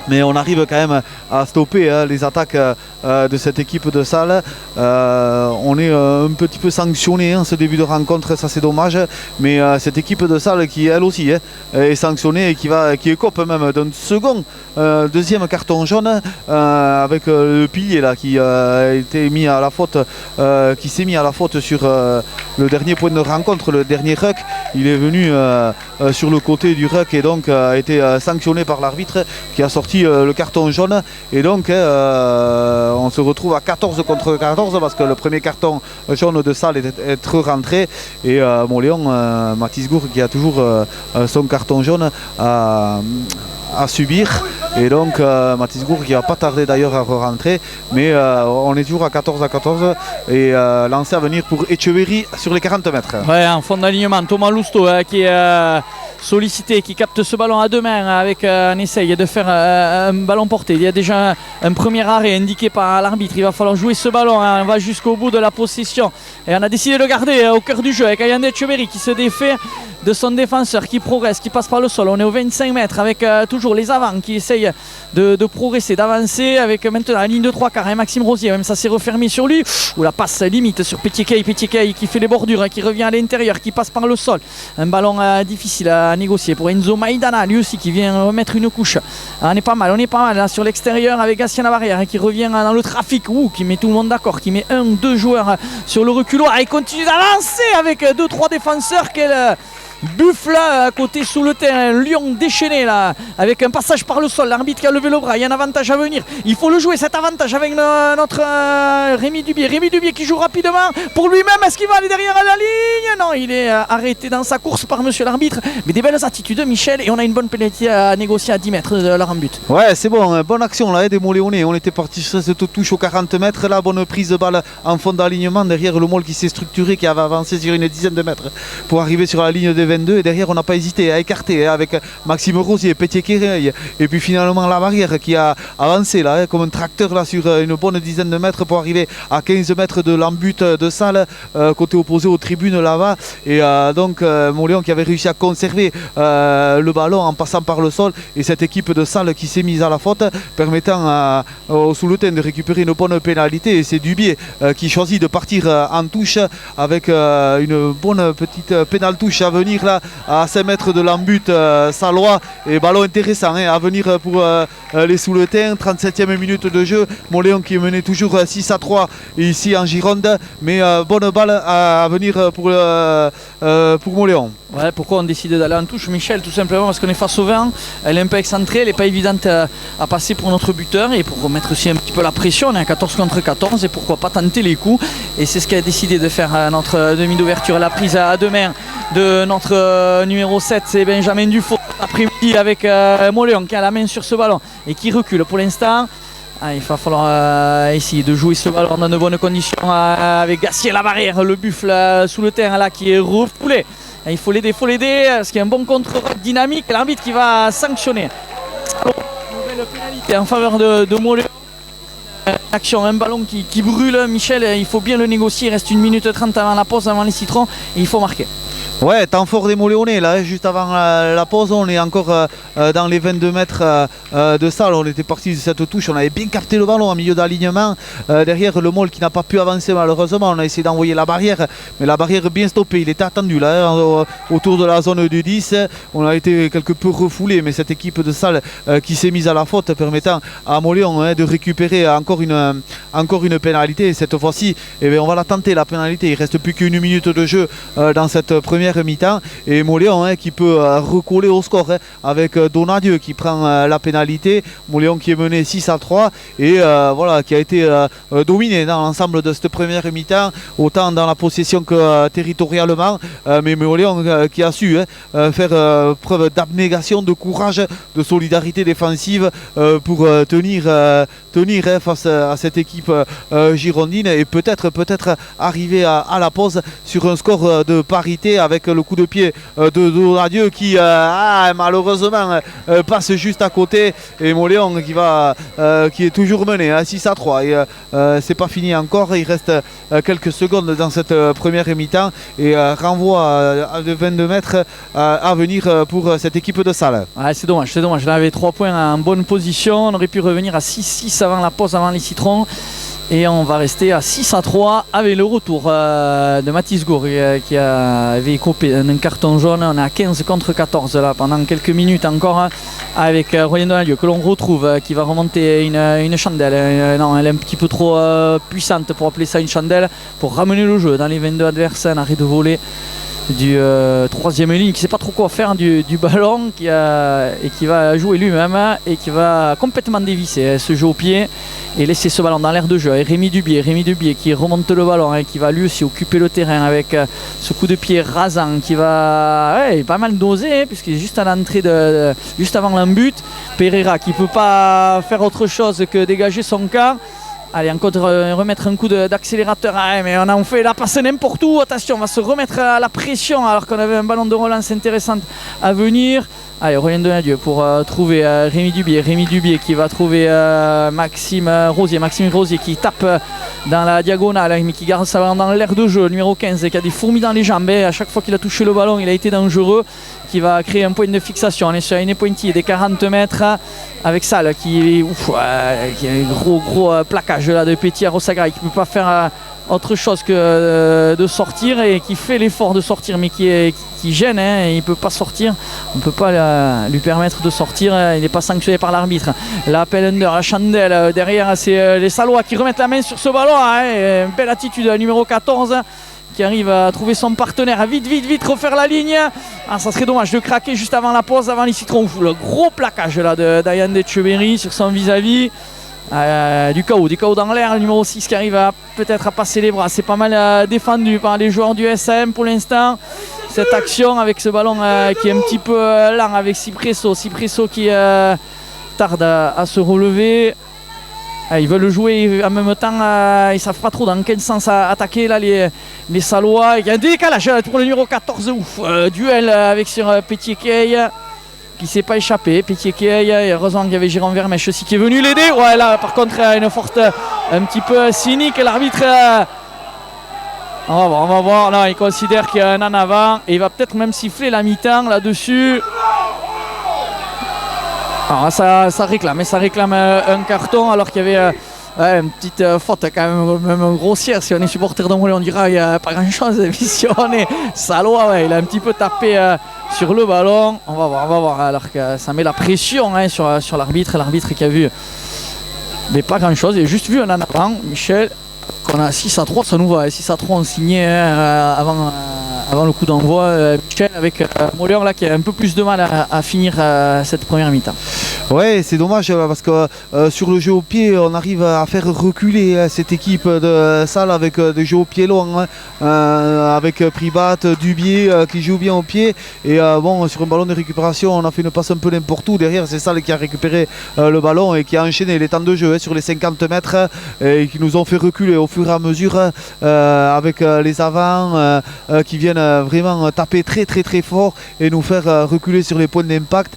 Mais on arrive quand même à stopper les attaques de cette équipe de Salles. On est un petit peu sanctionné ce début de rencontre, ça c'est dommage. Mais cette équipe de Salles qui elle aussi est sanctionnée et qui écope même d'un deuxième carton jaune avec le pilier là qui a été mis à la faute, qui s'est mis à la faute sur le dernier point de rencontre, le dernier ruck. Il est venu sur le côté du ruck et donc a été sanctionné par l'arbitre qui a sorti le carton jaune et donc on se retrouve à 14 contre 14 parce que le premier carton jaune de Salles est rentré et Mauléon, Mathis Gour qui a toujours son carton jaune à subir et donc Mathis Gour qui va pas tarder d'ailleurs à rentrer mais on est toujours à 14 et lancé à venir pour Etcheverry sur les 40 mètres. Ouais, en fond d'alignement, Thomas Lousteau qui est sollicité, qui capte ce ballon à deux mains avec un essai de faire un ballon porté. Il y a déjà un premier arrêt indiqué par l'arbitre. Il va falloir jouer ce ballon. On va jusqu'au bout de la possession. Et on a décidé de le garder au cœur du jeu avec Ayande Etcheverry qui se défait de son défenseur, qui progresse, qui passe par le sol. On est aux 25 mètres avec toujours les avants qui essayent de progresser, d'avancer avec maintenant la ligne de 3 quarts. Maxime Rosier, même ça s'est refermé sur lui. Ou la passe limite sur Pétiquet qui fait les bordures, qui revient à l'intérieur, qui passe par le sol. Un ballon difficile à négocier pour Enzo Maïdana, lui aussi qui vient remettre une couche. On est pas mal là, sur l'extérieur avec Gatien Labarrière qui revient dans le trafic, qui met tout le monde d'accord, qui met 1-2 joueurs sur le reculoir et continue d'avancer avec 2-3 défenseurs. Quel buffle là à côté sous le terrain, Lyon déchaîné là avec un passage par le sol, l'arbitre qui a levé le bras, il y a un avantage à venir, il faut le jouer cet avantage avec notre Rémi Dubier qui joue rapidement pour lui-même. Est-ce qu'il va aller derrière à la ligne? Non, il est arrêté dans sa course par monsieur l'arbitre, mais des belles attitudes Michel, et on a une bonne pénalité à négocier à 10 mètres de leur but. Ouais, c'est bon, bonne action là des Moléonais, on était parti sur cette touche aux 40 mètres là, bonne prise de balle en fond d'alignement derrière le Mol qui s'est structuré, qui avait avancé sur une dizaine de mètres pour arriver sur la ligne des 22 et derrière on n'a pas hésité à écarter avec Maxime Rosier, Pétier-Kéreil et puis finalement la barrière qui a avancé là comme un tracteur là sur une bonne dizaine de mètres pour arriver à 15 mètres de l'embut de Salles côté opposé aux tribunes là-bas et donc Mauléon qui avait réussi à conserver le ballon en passant par le sol et cette équipe de Salles qui s'est mise à la faute permettant au Souletin de récupérer une bonne pénalité et c'est Dubier qui choisit de partir en touche avec une bonne petite pénale touche à venir là à 5 mètres de l'embut sallois et ballon intéressant à venir pour les Souletins. 37e minute de jeu, Mauléon qui menait toujours 6-3 ici en Gironde mais bonne balle à venir pour Mauléon. Ouais, pourquoi on décide d'aller en touche, Michel? Tout simplement parce qu'on est face au vent, elle est un peu excentrée, elle n'est pas évidente à passer pour notre buteur et pour remettre aussi un petit peu la pression. On est à 14 contre 14 et pourquoi pas tenter les coups, et c'est ce qu'a décidé de faire notre demi d'ouverture. La prise à deux mains de notre numéro 7, c'est Benjamin Dufault après-midi avec Mauléon qui a la main sur ce ballon et qui recule pour l'instant. Il va falloir essayer de jouer ce ballon dans de bonnes conditions avec Gatien Labarrière, le buffle sous le terrain là qui est refoulé. Il faut l'aider, parce qu'il y a un bon contre-rock dynamique. L'arbitre qui va sanctionner. Nouvelle pénalité en faveur de Mauléon. Action, un ballon qui brûle. Michel, il faut bien le négocier. Il reste 1 minute 30 avant la pause, avant les citrons. Et il faut marquer. Ouais, temps fort des Mauléonais là, juste avant la pause, on est encore dans les 22 mètres de Salles. On était parti de cette touche, on avait bien capté le ballon en milieu d'alignement. Derrière le Mol qui n'a pas pu avancer malheureusement, on a essayé d'envoyer la barrière, mais la barrière bien stoppée, il était attendu là, autour de la zone du 10. On a été quelque peu refoulé, mais cette équipe de Salles qui s'est mise à la faute, permettant à Mauléon de récupérer encore une pénalité. Et cette fois-ci, on va la tenter la pénalité, il ne reste plus qu'une minute de jeu dans cette première mi-temps et Mauléon qui peut recoller au score avec Donadieu qui prend la pénalité. Mauléon qui est mené 6-3 et voilà, qui a été dominé dans l'ensemble de cette première mi-temps, autant dans la possession que territorialement, mais Mauléon qui a su faire preuve d'abnégation, de courage, de solidarité défensive pour tenir face à cette équipe girondine et peut-être arriver à la pause sur un score de parité avec avec le coup de pied de Donadieu qui malheureusement passe juste à côté, et Moléon qui est toujours mené à 6-3, et c'est pas fini encore, il reste quelques secondes dans cette première mi-temps, et renvoi de 22 mètres à venir pour cette équipe de Salles. C'est dommage, là avait 3 points en bonne position, on aurait pu revenir à 6-6 avant la pause, avant les citrons. Et on va rester à 6-3 avec le retour de Mathis Gour qui avait écopé un carton jaune. On est à 15 contre 14 là pendant quelques minutes encore, avec Royan Donadieu que l'on retrouve, qui va remonter une chandelle. Non, elle est un petit peu trop puissante pour appeler ça une chandelle, pour ramener le jeu dans les 22 adverses. Un arrêt de volée du troisième ligne qui ne sait pas trop quoi faire du ballon, et qui va jouer lui-même et qui va complètement dévisser ce jeu au pied et laisser ce ballon dans l'air de jeu. Et Rémi Dubier qui remonte le ballon et qui va lui aussi occuper le terrain avec ce coup de pied rasant qui va pas mal doser, puisqu'il est juste à l'entrée juste avant l'embut. Pereira qui ne peut pas faire autre chose que dégager son camp. Allez, encore remettre un coup d'accélérateur. Mais on a fait la passe n'importe où. Attention, on va se remettre à la pression alors qu'on avait un ballon de relance intéressante à venir. Allez, Royan Donadieu pour trouver Rémi Dubier qui va trouver Maxime Rosier qui tape dans la diagonale, mais qui garde sa ballon dans l'air de jeu. Le numéro 15 qui a des fourmis dans les jambes. À chaque fois qu'il a touché le ballon, il a été dangereux, qui va créer un point de fixation. On est sur une pointille des 40 mètres avec Salle qui a un gros plaquage là de Petit à Rossagara, qui ne peut pas faire autre chose que de sortir, et qui fait l'effort de sortir mais qui gêne, et il ne peut pas sortir, on ne peut pas lui permettre de sortir, il n'est pas sanctionné par l'arbitre. L'appel under à Chandelle, derrière c'est les Sallois qui remettent la main sur ce ballon, une belle attitude, numéro 14 qui arrive à trouver son partenaire, à vite refaire la ligne. Ça serait dommage de craquer juste avant la pause, avant les citrons. Le gros plaquage là de Dayan Etcheverry sur son vis-à-vis. Du chaos dans l'air, le numéro 6 qui arrive peut-être à passer les bras. C'est pas mal défendu par les joueurs du SM pour l'instant, cette action avec ce ballon qui est un petit peu lent, avec Cipresso qui tarde à se relever. Ils veulent jouer en même temps, ils savent pas trop dans quel sens attaquer là, les Sallois. Il y a un décalage pour le numéro 14, duel avec sur Pétier-Key qui ne s'est pas échappé. Pétier-Key, heureusement qu'il y avait Jérôme Vermèche aussi qui est venu l'aider. Là par contre une forte un petit peu cynique, l'arbitre. On va voir, là il considère qu'il y a un en avant et il va peut-être même siffler la mi-temps là-dessus. Alors ça réclame un carton, alors qu'il y avait une petite faute quand même grossière. Si on est supporter d'Angolais, on dira qu'il n'y a pas grand-chose. Si on est Sallois, il a un petit peu tapé sur le ballon. On va voir, alors que ça met la pression sur l'arbitre qui a vu mais pas grand-chose. Il a juste vu un en avant, Michel, qu'on a 6-3, ça nous va. 6-3, on signait avant le coup d'envoi, Michel, avec Moléon là qui a un peu plus de mal à finir cette première mi-temps. Ouais, c'est dommage parce que sur le jeu au pied, on arrive à faire reculer cette équipe de Salle avec des jeux au pied longs, avec Pribat, Dubier qui joue bien au pied. Et sur un ballon de récupération, on a fait une passe un peu n'importe où. Derrière, c'est Salle qui a récupéré le ballon et qui a enchaîné les temps de jeu sur les 50 mètres et qui nous ont fait reculer au fur et à mesure avec les avants qui viennent vraiment taper très fort et nous faire reculer sur les points d'impact.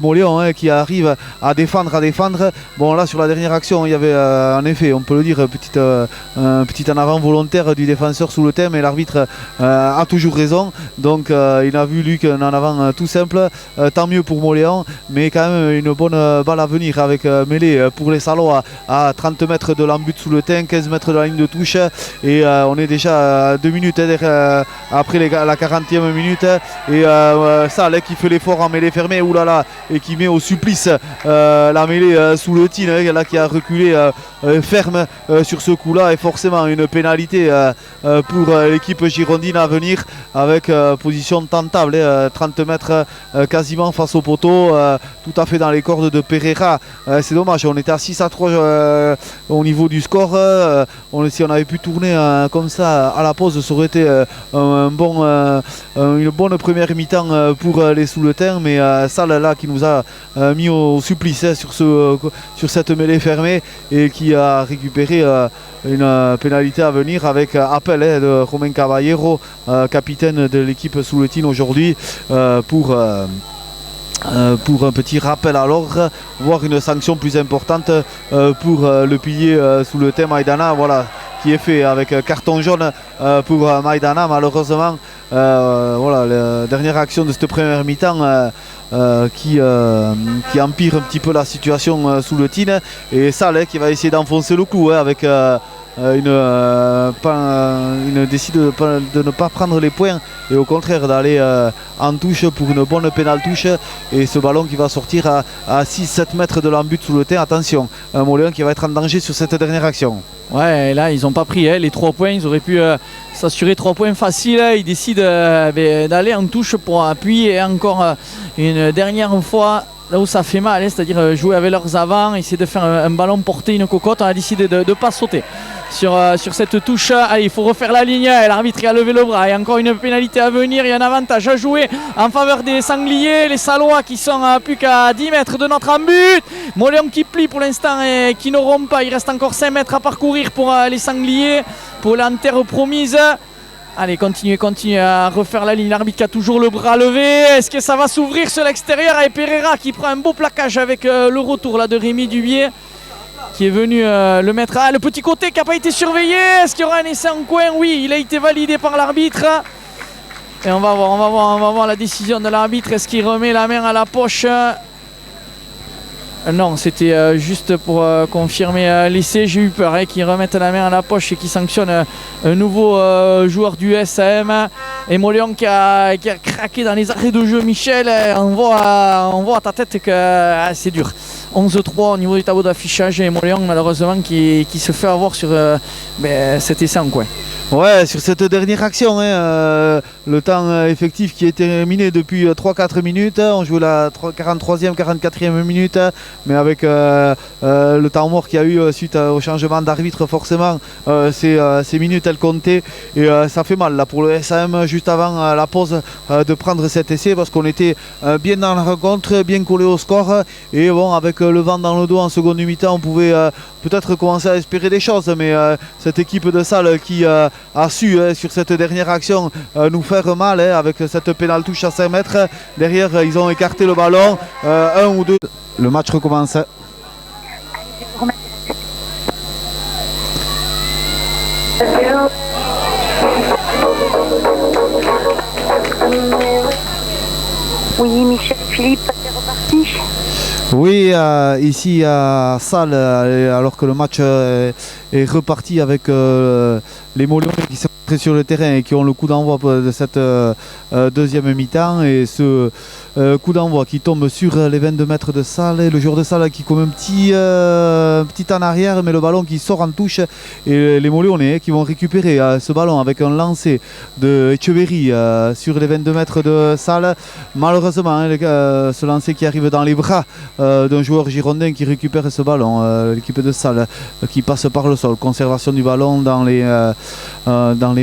Moléon qui arrive à défendre. Bon, là sur la dernière action, il y avait en effet, on peut le dire, un petit en avant volontaire du défenseur sous le thème, et l'arbitre a toujours raison. Donc il a vu lui qu'un en avant tout simple, tant mieux pour Moléon, mais quand même une bonne balle à venir avec mêlée pour les Sallois à 30 mètres de l'embut sous le thym, 15 mètres de la ligne de touche, et on est déjà à 2 minutes après la 40e minute, et Salle qui fait l'effort en mêlée fermée, oulala, et qui met au supplice la mêlée sous le tin, là qui a reculé ferme sur ce coup là, et forcément une pénalité pour l'équipe girondine à venir, avec position tentable, 30 mètres quasiment face au poteau, tout à fait dans les cordes de Pereira. C'est dommage, on était à 6-3 au niveau du score. Si on avait pu tourner comme ça à la pause, ça aurait été une bonne première mi-temps pour les sous le thym, mais Salle là qui nous a mis au au supplice sur cette mêlée fermée et qui a récupéré une pénalité à venir avec appel de Romain Caballero, capitaine de l'équipe Souletine aujourd'hui, pour un petit rappel à l'ordre, voire une sanction plus importante pour le pilier sous le thème Maïdana, voilà, qui est fait avec carton jaune pour Maïdana. Malheureusement, voilà, la dernière action de cette première mi-temps qui empire un petit peu la situation sous le Tine, et Saleh qui va essayer d'enfoncer le clou avec décide de ne pas prendre les points et au contraire d'aller en touche pour une bonne pénale touche, et ce ballon qui va sortir à 6-7 mètres de l'embut sous le terrain. Attention, Moléon qui va être en danger sur cette dernière action. Ouais, là ils n'ont pas pris les 3 points, ils auraient pu s'assurer 3 points faciles. Ils décident d'aller en touche pour appuyer encore une dernière fois là où ça fait mal, c'est-à-dire jouer avec leurs avants, essayer de faire un ballon porté, une cocotte. On a décidé de ne pas sauter sur cette touche. Allez, il faut refaire la ligne, l'arbitre a levé le bras, il y a encore une pénalité à venir, il y a un avantage à jouer en faveur des Sangliers, les Salois qui sont plus qu'à 10 mètres de notre embut. Moléon qui plie pour l'instant et qui ne rompt pas, il reste encore 5 mètres à parcourir pour les Sangliers, pour l'enterre promise. Allez, continuez à refaire la ligne. L'arbitre qui a toujours le bras levé. Est-ce que ça va s'ouvrir sur l'extérieur? Et Pereira qui prend un beau plaquage avec le retour là, de Rémi Dubier, qui est venu le mettre. Ah, le petit côté qui n'a pas été surveillé. Est-ce qu'il y aura un essai en coin? Oui, il a été validé par l'arbitre. Et on va voir la décision de l'arbitre. Est-ce qu'il remet la main à la poche? Non, c'était juste pour confirmer l'essai. J'ai eu peur qu'ils remettent la main à la poche et qu'ils sanctionnent un nouveau joueur du SAM. Et Moléon qui a craqué dans les arrêts de jeu. Michel, on voit à ta tête que c'est dur. 11-3 au niveau du tableau d'affichage, et Moléon malheureusement qui se fait avoir sur cet essai en coin. Ouais, sur cette dernière action, le temps effectif qui est terminé depuis 3-4 minutes. On joue la 43e, 44e minute, mais avec le temps mort qu'il y a eu suite au changement d'arbitre, forcément, ces minutes elles comptaient, et ça fait mal là pour le SAM juste avant la pause de prendre cet essai, parce qu'on était bien dans la rencontre, bien collé au score, et bon, avec le vent dans le dos en seconde mi-temps, on pouvait peut-être commencer à espérer des choses, mais cette équipe de Salles qui a su sur cette dernière action nous faire mal avec cette pénale touche à 5 mètres. Derrière, ils ont écarté le ballon, 1 ou 2. Le match recommence. Oui, Michel Philippe, c'est reparti. Oui, ici à Salles, alors que le match est reparti avec les Moléons qui sont rentrés sur le terrain et qui ont le coup d'envoi de cette deuxième mi-temps, et ce coup d'envoi qui tombe sur les 22 mètres de Salles, et le joueur de Salles qui comme un petit en arrière, mais le ballon qui sort en touche, et les Moléonais qui vont récupérer ce ballon avec un lancer de Echeverry sur les 22 mètres de Salles. Malheureusement, ce lancer qui arrive dans les bras d'un joueur girondin qui récupère ce ballon, l'équipe de Salles qui passe par le sol, conservation du ballon dans les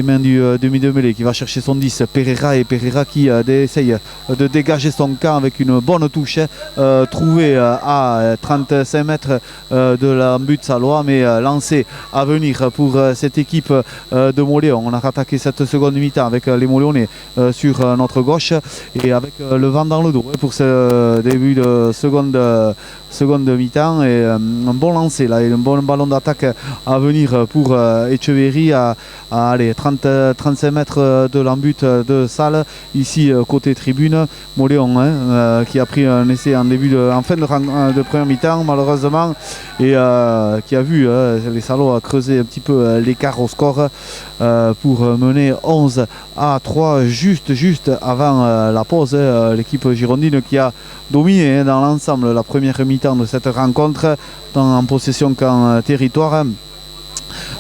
mains du demi de mêlée qui va chercher son 10, Pereira qui essaye de dégager son camp avec une bonne touche trouvée à 35 mètres de l'embut salois, mais lancé à venir pour cette équipe de Moléon. On a rattaqué cette seconde mi-temps avec les Moléonais sur notre gauche, et avec le vent dans le dos pour ce début de seconde mi-temps, et un bon lancer là, et un bon ballon d'attaque à venir pour Echeverry à 35 mètres de l'embut de Salles, ici côté tribune. Moléon qui a pris un essai en fin de première mi-temps malheureusement, et qui a vu les Salauds creuser un petit peu l'écart au score pour mener 11-3 juste avant la pause. L'équipe girondine qui a dominé dans l'ensemble la première mi-temps de cette rencontre, tant en possession qu'en territoire.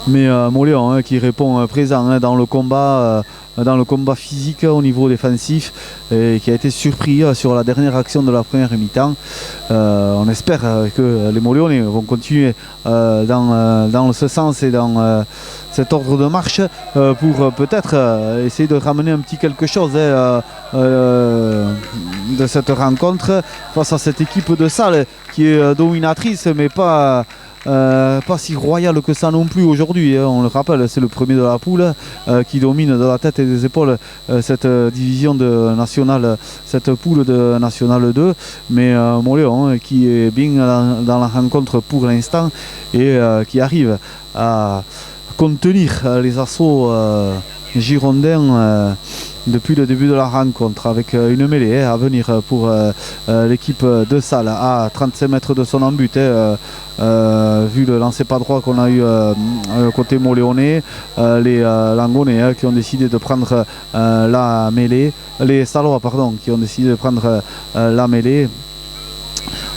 Mais Moléon qui répond présent dans le combat. Dans le combat physique au niveau défensif et qui a été surpris sur la dernière action de la première mi-temps. On espère que les Moléonais vont continuer dans ce sens et dans cet ordre de marche pour peut-être essayer de ramener un petit quelque chose de cette rencontre face à cette équipe de Salles qui est dominatrice mais pas si royal que ça non plus aujourd'hui, on le rappelle, c'est le premier de la poule qui domine de la tête et des épaules cette division de nationale, cette poule de nationale 2, mais Moléon qui est bien dans la rencontre pour l'instant et qui arrive à contenir les assauts girondins depuis le début de la rencontre avec une mêlée à venir pour l'équipe de Salles à 35 mètres de son embut vu le lancer pas droit qu'on a eu côté moléonais, les Langonais qui ont décidé de prendre la mêlée, les Sallois pardon qui ont décidé de prendre la mêlée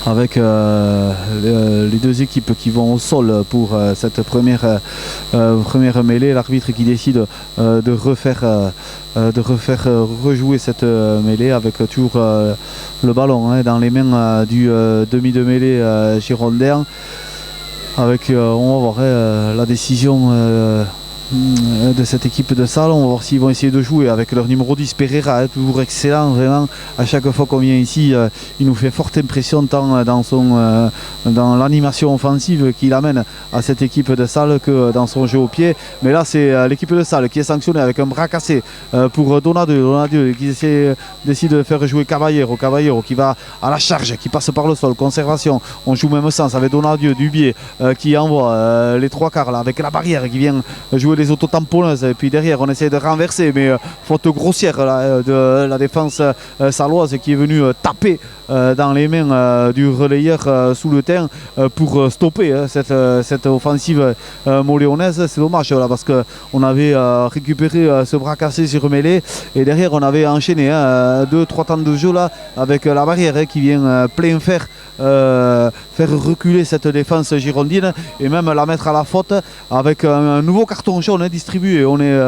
avec les deux équipes qui vont au sol pour cette première mêlée. L'arbitre qui décide de refaire rejouer cette mêlée avec toujours le ballon dans les mains du demi de mêlée girondin. Avec, on va voir la décision de cette équipe de Salles. On va voir s'ils vont essayer de jouer avec leur numéro 10 Pereira, toujours excellent vraiment. À chaque fois qu'on vient ici, il nous fait forte impression tant dans l'animation offensive qu'il amène à cette équipe de Salles que dans son jeu au pied. Mais là c'est l'équipe de Salles qui est sanctionnée avec un bras cassé pour Donadieu qui décide de faire jouer Caballero qui va à la charge, qui passe par le sol, conservation. On joue même sens avec Donadieu, Dubier qui envoie les trois quarts là, avec la barrière qui vient jouer les autotamponneuses et puis derrière on essaie de renverser mais faute grossière là, de la défense salloise qui est venue taper dans les mains du relayeur sous le terrain pour stopper cette offensive moléonaise. C'est dommage là parce qu'on avait récupéré ce bras cassé sur mêlée et derrière on avait enchaîné 2-3 temps de jeu là avec la barrière qui vient plein faire reculer cette défense girondine et même la mettre à la faute avec un nouveau carton jaune distribué. On est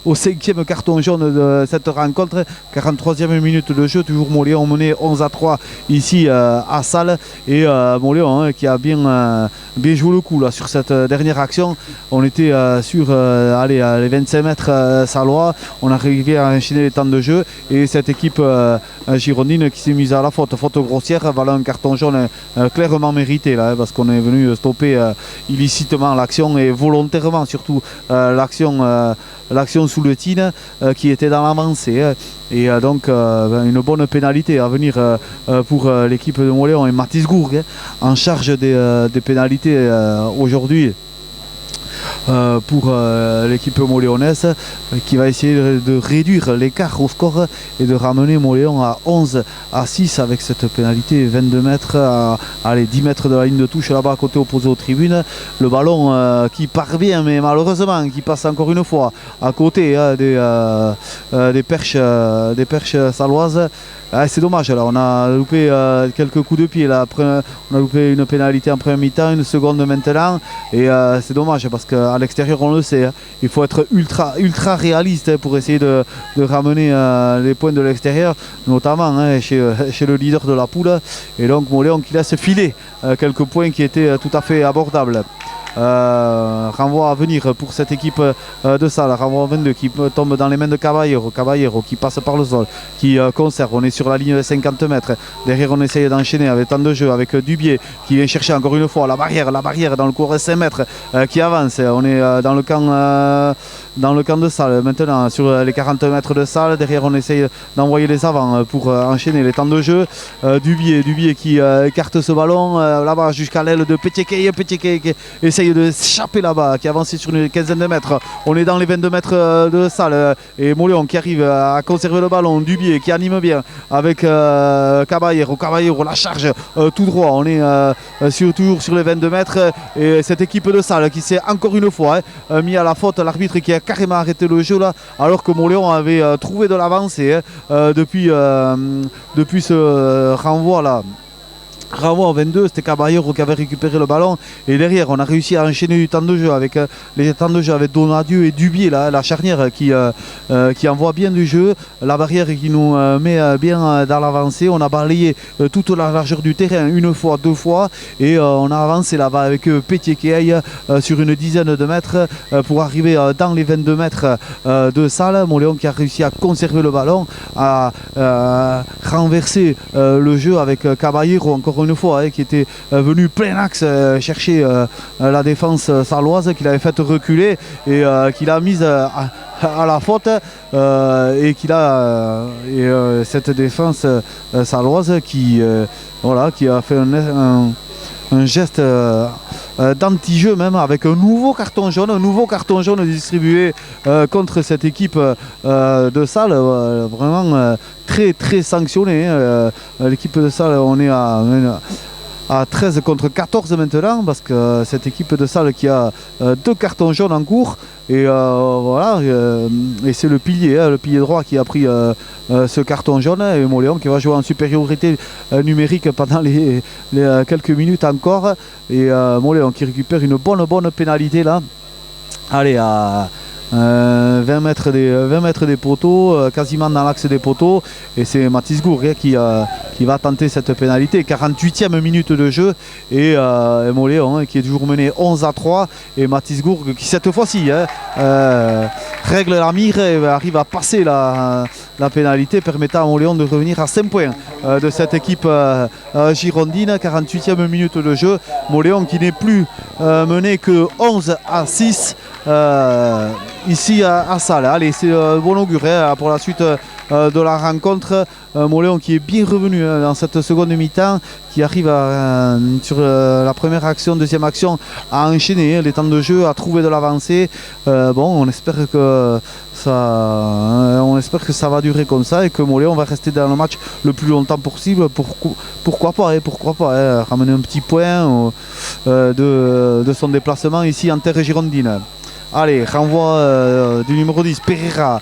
au 5e carton jaune de cette rencontre, 43e minute de jeu, toujours Moléon mené 11-3 ici à Salles et Moléon qui a bien joué le coup là, sur cette dernière action. On était sur les 25 mètres sallois, on a arrivé à enchaîner les temps de jeu et cette équipe girondine qui s'est mise à la faute grossière, voilà un carton jaune clairement mérité là, parce qu'on est venu stopper illicitement l'action et volontairement surtout l'action sous le Tine qui était dans l'avancée et donc une bonne pénalité à venir pour l'équipe de Moléon et Mathis Gourg en charge des pénalités aujourd'hui pour l'équipe moléonaise qui va essayer de réduire l'écart au score et de ramener Moléon à 11-6 avec cette pénalité 22 mètres à 10 mètres de la ligne de touche là-bas à côté opposé aux tribunes. Le ballon qui parvient mais malheureusement qui passe encore une fois à côté des perches salloises. C'est dommage là, on a loupé quelques coups de pied là. Après, on a loupé une pénalité en première mi-temps, une seconde maintenant et c'est dommage parce qu'à l'extérieur on le sait, il faut être ultra réaliste pour essayer de ramener les points de l'extérieur, notamment chez le leader de la poule et donc Moléon qui laisse filer quelques points qui étaient tout à fait abordables. Renvoi à venir pour cette équipe de Salles, renvoi 22 qui tombe dans les mains de Caballero qui passe par le sol, qui conserve, on est sur la ligne de 50 mètres, derrière on essaye d'enchaîner avec temps de jeu avec Dubier qui vient chercher encore une fois la barrière dans le cours de 5 mètres qui avance, on est dans le camp de Salles maintenant sur les 40 mètres de Salles, derrière on essaye d'envoyer les avants pour enchaîner les temps de jeu. Dubier qui écarte ce ballon là-bas jusqu'à l'aile de Pétiquet qui essaye de s'échapper là-bas, qui avance sur une quinzaine de mètres. On est dans les 22 mètres de Salles et Moléon qui arrive à conserver le ballon, Dubier qui anime bien avec Caballero la charge tout droit, on est toujours sur les 22 mètres et cette équipe de Salles qui s'est encore une fois mis à la faute, l'arbitre qui a carrément arrêté le jeu là alors que Moléon avait trouvé de l'avancée depuis ce renvoi là Renvoi au 22, c'était Caballero qui avait récupéré le ballon et derrière on a réussi à enchaîner du temps de jeu avec les temps de jeu avec Donadieu et Dubié, la charnière qui envoie bien du jeu, la barrière qui nous met bien dans l'avancée. On a balayé toute la largeur du terrain une fois, deux fois et on a avancé là-bas avec Pétier-Keaille sur une dizaine de mètres pour arriver dans les 22 mètres de Salles. Montléon qui a réussi à conserver le ballon, à renverser le jeu avec Caballero encore une fois, qui était venu plein axe chercher la défense sarloise, qu'il avait fait reculer et qu'il a mise à la faute et qu'il a cette défense sarloise qui a fait un geste d'anti-jeu même, avec un nouveau carton jaune distribué contre cette équipe de Salles, vraiment très très sanctionné. L'équipe de Salles, on est à 13 contre 14 maintenant, parce que cette équipe de Salles qui a 2 cartons jaunes en cours et et c'est le pilier droit qui a pris ce carton jaune, et Montléon qui va jouer en supériorité numérique pendant les quelques minutes encore, et Montléon qui récupère une bonne pénalité là. Allez, à 20 mètres des poteaux, quasiment dans l'axe des poteaux, et c'est Mathis Gourg qui va tenter cette pénalité. 48e minute de jeu et Montléon qui est toujours mené 11-3, et Mathis Gourg qui cette fois-ci règle la mire et arrive à passer la pénalité, permettant à Montléon de revenir à 5 points de cette équipe girondine. 48e minute de jeu, Montléon qui n'est plus mené que 11-6 ici à Salles. Allez, c'est bon augure pour la suite de la rencontre. Montléon qui est bien revenu dans cette seconde mi-temps, qui arrive sur la première action, deuxième action, à enchaîner les temps de jeu, à trouver de l'avancée. On espère que ça va durer comme ça et que Montléon va rester dans le match le plus longtemps possible. Pourquoi pas ramener un petit point de son déplacement ici en terre girondine. Allez, renvoi du numéro 10, Pereira,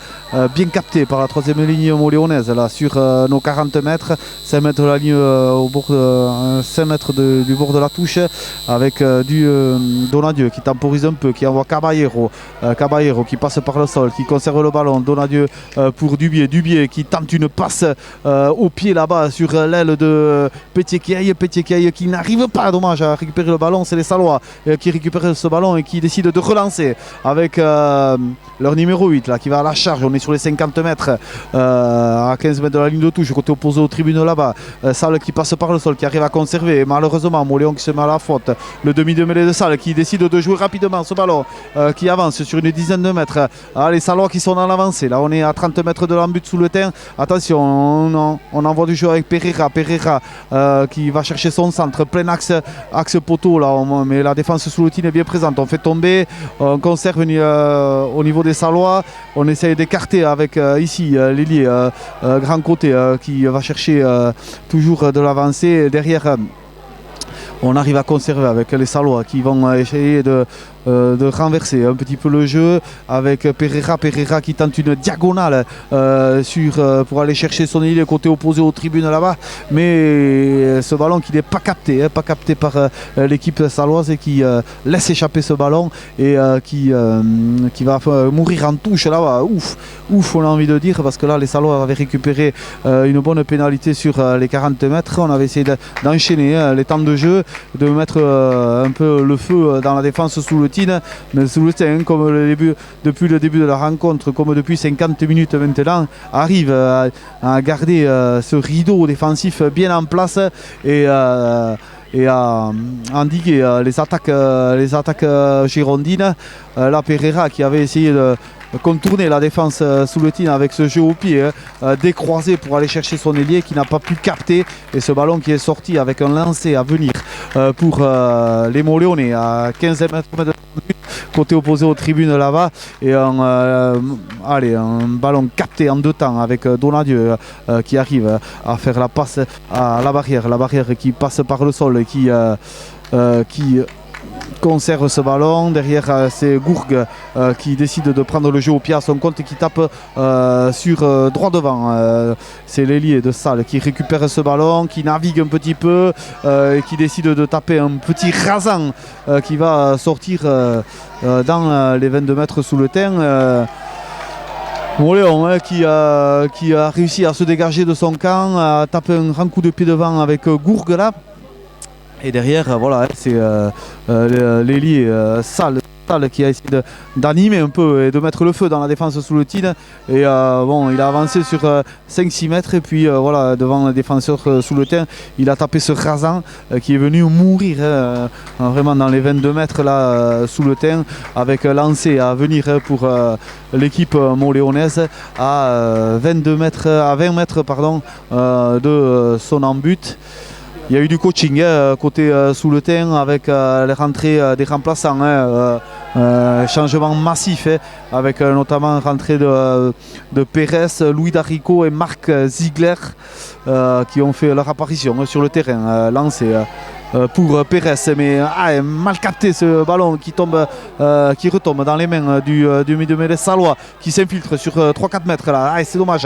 bien capté par la troisième ligne montléonaise, là, sur nos 40 mètres, 5 mètres de la ligne au bord 5 mètres du bord de la touche, avec du Donadieu qui temporise un peu, qui envoie Caballero qui passe par le sol, qui conserve le ballon. Donadieu pour Dubié qui tente une passe au pied là-bas sur l'aile de Pétier-Keaille qui n'arrive pas, dommage, à récupérer le ballon. C'est les Sallois qui récupèrent ce ballon et qui décident de relancer avec leur numéro 8 là, qui va à la charge. On est sur les 50 mètres à 15 mètres de la ligne de touche, côté opposé aux tribunes là-bas. Salles qui passe par le sol, qui arrive à conserver. Malheureusement, Montléon qui se met à la faute. Le demi de mêlée de Salles qui décide de jouer rapidement ce ballon qui avance sur une dizaine de mètres. Les Sallois qui sont dans l'avancée. Là, on est à 30 mètres de l'embut sous le terrain. Attention, on envoie du jeu avec Pereira qui va chercher son centre, plein axe poteau là, mais la défense sous le tir est bien présente. On fait tomber, on conserve au niveau des Sallois. On essaye d'écarter avec ici l'ailier grand côté qui va chercher toujours de l'avancée. Derrière, on arrive à conserver avec les Sallois qui vont essayer de renverser un petit peu le jeu avec Pereira qui tente une diagonale pour aller chercher son ailier côté opposé aux tribunes là-bas, mais ce ballon qui n'est pas capté par l'équipe salloise et qui laisse échapper ce ballon et qui va mourir en touche là-bas. Ouf, on a envie de dire, parce que là les Sallois avaient récupéré une bonne pénalité sur les 40 mètres. On avait essayé d'enchaîner les temps de jeu, de mettre un peu le feu dans la défense sous le tin, mais sous le tin, comme depuis le début de la rencontre, comme depuis 50 minutes maintenant, arrive à garder ce rideau défensif bien en place et à endiguer les attaques girondines. La Pereira qui avait essayé de contourner la défense sous le tin avec ce jeu au pied décroisé pour aller chercher son ailier, qui n'a pas pu capter, et ce ballon qui est sorti avec un lancer à venir pour les Montléonais à 15 mètres de côté opposé aux tribunes là-bas, et un ballon capté en deux temps avec Donadieu qui arrive à faire la passe à la barrière qui passe par le sol et qui conserve ce ballon. Derrière, c'est Gourgue qui décide de prendre le jeu au pied à son compte et qui tape sur droit devant. C'est l'ailier de Salle qui récupère ce ballon, qui navigue un petit peu et qui décide de taper un petit rasant qui va sortir dans les 22 mètres sous le terrain. Moléon qui a réussi à se dégager de son camp, à taper un grand coup de pied devant avec Gourgue là. Et derrière, voilà, c'est l'ailier Salle qui a essayé d'animer un peu et de mettre le feu dans la défense sous le TIN. Et bon, il a avancé sur 5-6 mètres et puis voilà, devant le défenseur sous le terrain, il a tapé ce rasant qui est venu mourir vraiment dans les 22 mètres là sous le terrain, avec lancé à venir pour l'équipe moléonaise à 20 mètres de son en-but. Il y a eu du coaching côté sous le terrain avec les rentrées des remplaçants, changement massif avec notamment rentrée de Pérez, Louis Darico et Marc Ziegler qui ont fait leur apparition sur le terrain. Lancé pour Pérez, mais mal capté ce ballon qui retombe dans les mains du milieu Salois qui s'infiltre sur 3-4 mètres là. C'est dommage.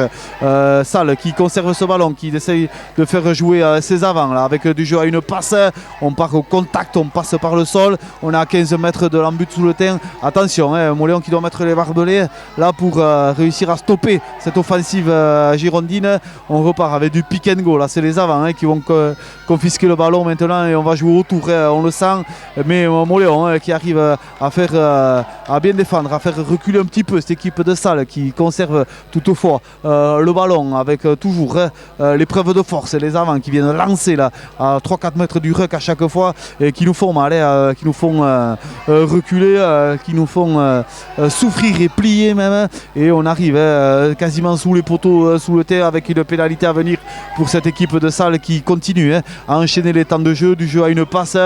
Salle qui conserve ce ballon, qui essaye de faire jouer ses avants là, avec du jeu à une passe. On part au contact, on passe par le sol. On est à 15 mètres de l'embut sous le terrain. Attention, Moléon qui doit mettre les barbelés là pour réussir à stopper cette offensive girondine. On repart avec du pick and go. Là, c'est les avants qui vont confisquer le ballon maintenant. Et on va jouer autour, on le sent, mais Moléon qui arrive à bien défendre, à faire reculer un petit peu cette équipe de Salle qui conserve toutefois le ballon avec toujours l'épreuve de force, les avants qui viennent lancer là à 3-4 mètres du ruck à chaque fois et qui nous font mal, qui nous font reculer, qui nous font souffrir et plier même, et on arrive quasiment sous les poteaux sous le terre avec une pénalité à venir pour cette équipe de Salle qui continue à enchaîner les temps de jeu, du jeu à une passe,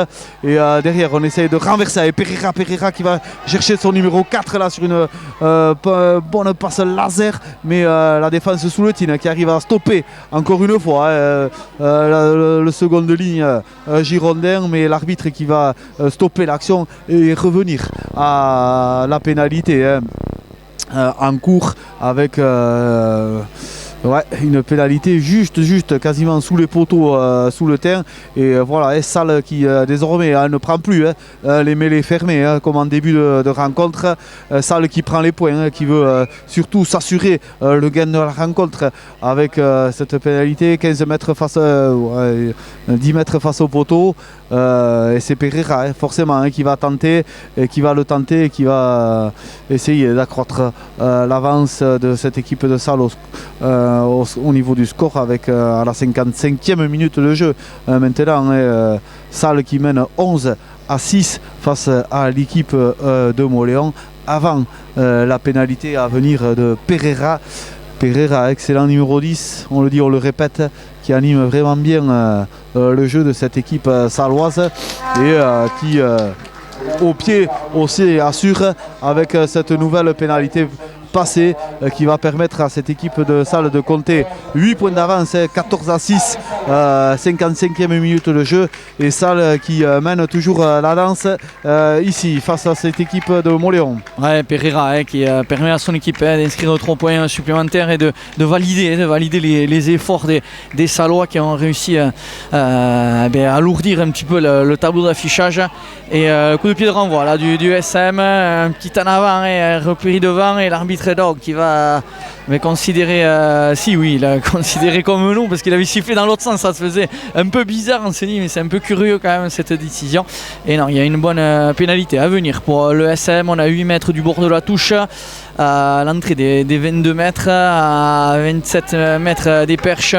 et derrière on essaye de renverser et Pereira qui va chercher son numéro 4 là sur une bonne passe laser, mais la défense sous le TIN qui arrive à stopper encore une fois le second de ligne girondin, mais l'arbitre qui va stopper l'action et revenir à la pénalité en cours avec une pénalité juste quasiment sous les poteaux sous le terrain, et voilà, Salle qui désormais ne prend plus les mêlées fermées comme en début de rencontre. Salle qui prend les points, qui veut surtout s'assurer le gain de la rencontre avec cette pénalité, 15 mètres face 10 mètres face au poteau, et c'est Pereira forcément qui va tenter et qui va essayer d'accroître l'avance de cette équipe de Salle au niveau du score avec à la 55e minute de jeu maintenant Salle qui mène 11-6 face à l'équipe de Moléon avant la pénalité à venir de Pereira, excellent numéro 10, on le dit, on le répète, qui anime vraiment bien le jeu de cette équipe saloise et qui au pied aussi assure avec cette nouvelle pénalité passé qui va permettre à cette équipe de Salle de compter 8 points d'avance, 14-6, 55e minute de jeu, et Salle qui mène toujours la danse ici face à cette équipe de Moléon. Ouais, Pereira qui permet à son équipe d'inscrire 3 points supplémentaires et de valider les efforts des Salois qui ont réussi à alourdir un petit peu le tableau d'affichage. Et coup de pied de renvoi là, du SM, un petit en avant et repris devant, et l'arbitre Dog qui va considérer, il a considéré comme nous parce qu'il avait sifflé dans l'autre sens, ça se faisait un peu bizarre, on s'est dit mais c'est un peu curieux quand même cette décision. Et non, il y a une bonne pénalité à venir pour le SM. On a 8 mètres du bord de la touche à l'entrée des 22 mètres, à 27 mètres des perches,